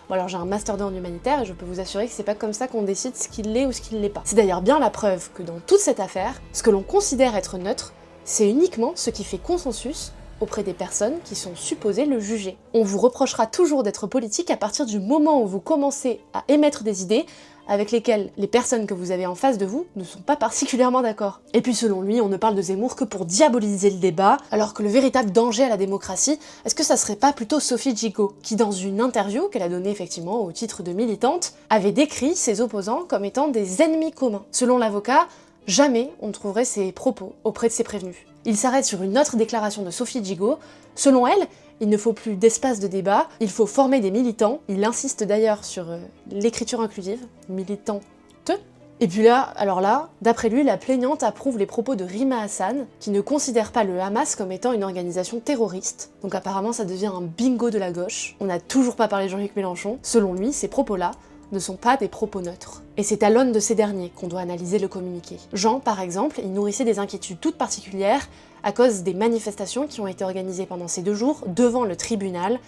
Bon alors j'ai un master 2 en humanitaire et je peux vous assurer que c'est pas comme ça qu'on décide ce qu'il l'est ou ce qu'il l'est pas. C'est d'ailleurs bien la preuve que dans toute cette affaire, ce que l'on considère être neutre, c'est uniquement ce qui fait consensus auprès des personnes qui sont supposées le juger. On vous reprochera toujours d'être politique à partir du moment où vous commencez à émettre des idées avec lesquelles les personnes que vous avez en face de vous ne sont pas particulièrement d'accord. Et puis selon lui, on ne parle de Zemmour que pour diaboliser le débat, alors que le véritable danger à la démocratie, est-ce que ça serait pas plutôt Sophie Gigot, qui dans une interview qu'elle a donnée effectivement au titre de militante, avait décrit ses opposants comme étant des ennemis communs. Selon l'avocat, jamais on ne trouverait ces propos auprès de ses prévenus. Il s'arrête sur une autre déclaration de Sophie Gigot. Selon elle, il ne faut plus d'espace de débat, il faut former des militants. Il insiste d'ailleurs sur l'écriture inclusive, militante. Et puis là, alors là, d'après lui, la plaignante approuve les propos de Rima Hassan, qui ne considère pas le Hamas comme étant une organisation terroriste. Donc apparemment, ça devient un bingo de la gauche. On n'a toujours pas parlé de Jean-Luc Mélenchon. Selon lui, ces propos-là ne sont pas des propos neutres. Et c'est à l'aune de ces derniers qu'on doit analyser le communiqué. Jean, par exemple, il nourrissait des inquiétudes toutes particulières à cause des manifestations qui ont été organisées pendant ces 2 jours devant le tribunal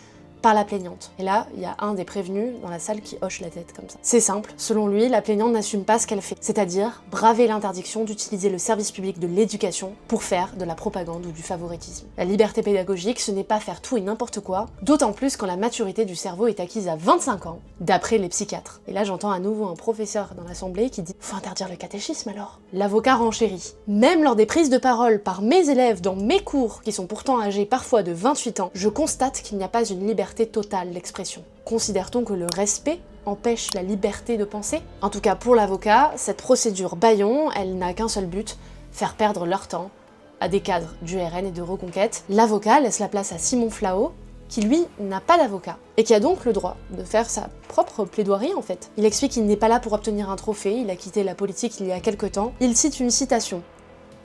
par la plaignante. Et là, il y a un des prévenus dans la salle qui hoche la tête comme ça. C'est simple, selon lui, la plaignante n'assume pas ce qu'elle fait, c'est-à-dire braver l'interdiction d'utiliser le service public de l'éducation pour faire de la propagande ou du favoritisme. La liberté pédagogique, ce n'est pas faire tout et n'importe quoi, d'autant plus quand la maturité du cerveau est acquise à 25 ans, d'après les psychiatres. Et là, j'entends à nouveau un professeur dans l'assemblée qui dit « Faut interdire le catéchisme alors ?» L'avocat renchérit. Même lors des prises de parole par mes élèves dans mes cours, qui sont pourtant âgés parfois de 28 ans, je constate qu'il n'y a pas une liberté totale d'expression. Considère-t-on que le respect empêche la liberté de penser? En tout cas pour l'avocat, cette procédure bâillon, elle n'a qu'un seul but, faire perdre leur temps à des cadres du RN et de Reconquête. L'avocat laisse la place à Simon Flao, qui lui n'a pas d'avocat, et qui a donc le droit de faire sa propre plaidoirie en fait. Il explique qu'il n'est pas là pour obtenir un trophée, il a quitté la politique il y a quelque temps. Il cite une citation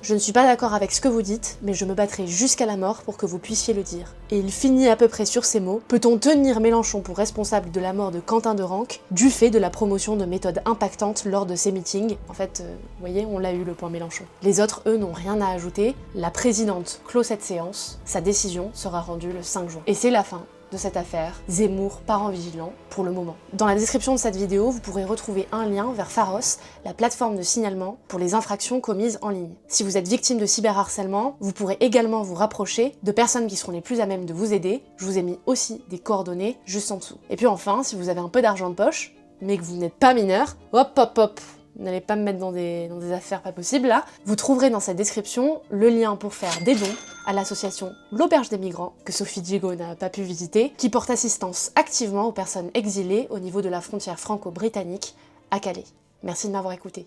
Je ne suis pas d'accord avec ce que vous dites, mais je me battrai jusqu'à la mort pour que vous puissiez le dire. Et il finit à peu près sur ces mots. Peut-on tenir Mélenchon pour responsable de la mort de Quentin de Ranc du fait de la promotion de méthodes impactantes lors de ses meetings? En fait, vous voyez, on l'a eu le point Mélenchon. Les autres, eux, n'ont rien à ajouter. La présidente clôt cette séance. Sa décision sera rendue le 5 juin. Et c'est la fin de cette affaire. Zemmour parent vigilant pour le moment. Dans la description de cette vidéo, vous pourrez retrouver un lien vers Pharos, la plateforme de signalement pour les infractions commises en ligne. Si vous êtes victime de cyberharcèlement, vous pourrez également vous rapprocher de personnes qui seront les plus à même de vous aider. Je vous ai mis aussi des coordonnées juste en dessous. Et puis enfin, si vous avez un peu d'argent de poche, mais que vous n'êtes pas mineur, hop hop hop, n'allez pas me mettre dans des affaires pas possibles là. Vous trouverez dans cette description le lien pour faire des dons à l'association L'Auberge des Migrants, que Sophie Djigo n'a pas pu visiter, qui porte assistance activement aux personnes exilées au niveau de la frontière franco-britannique à Calais. Merci de m'avoir écouté.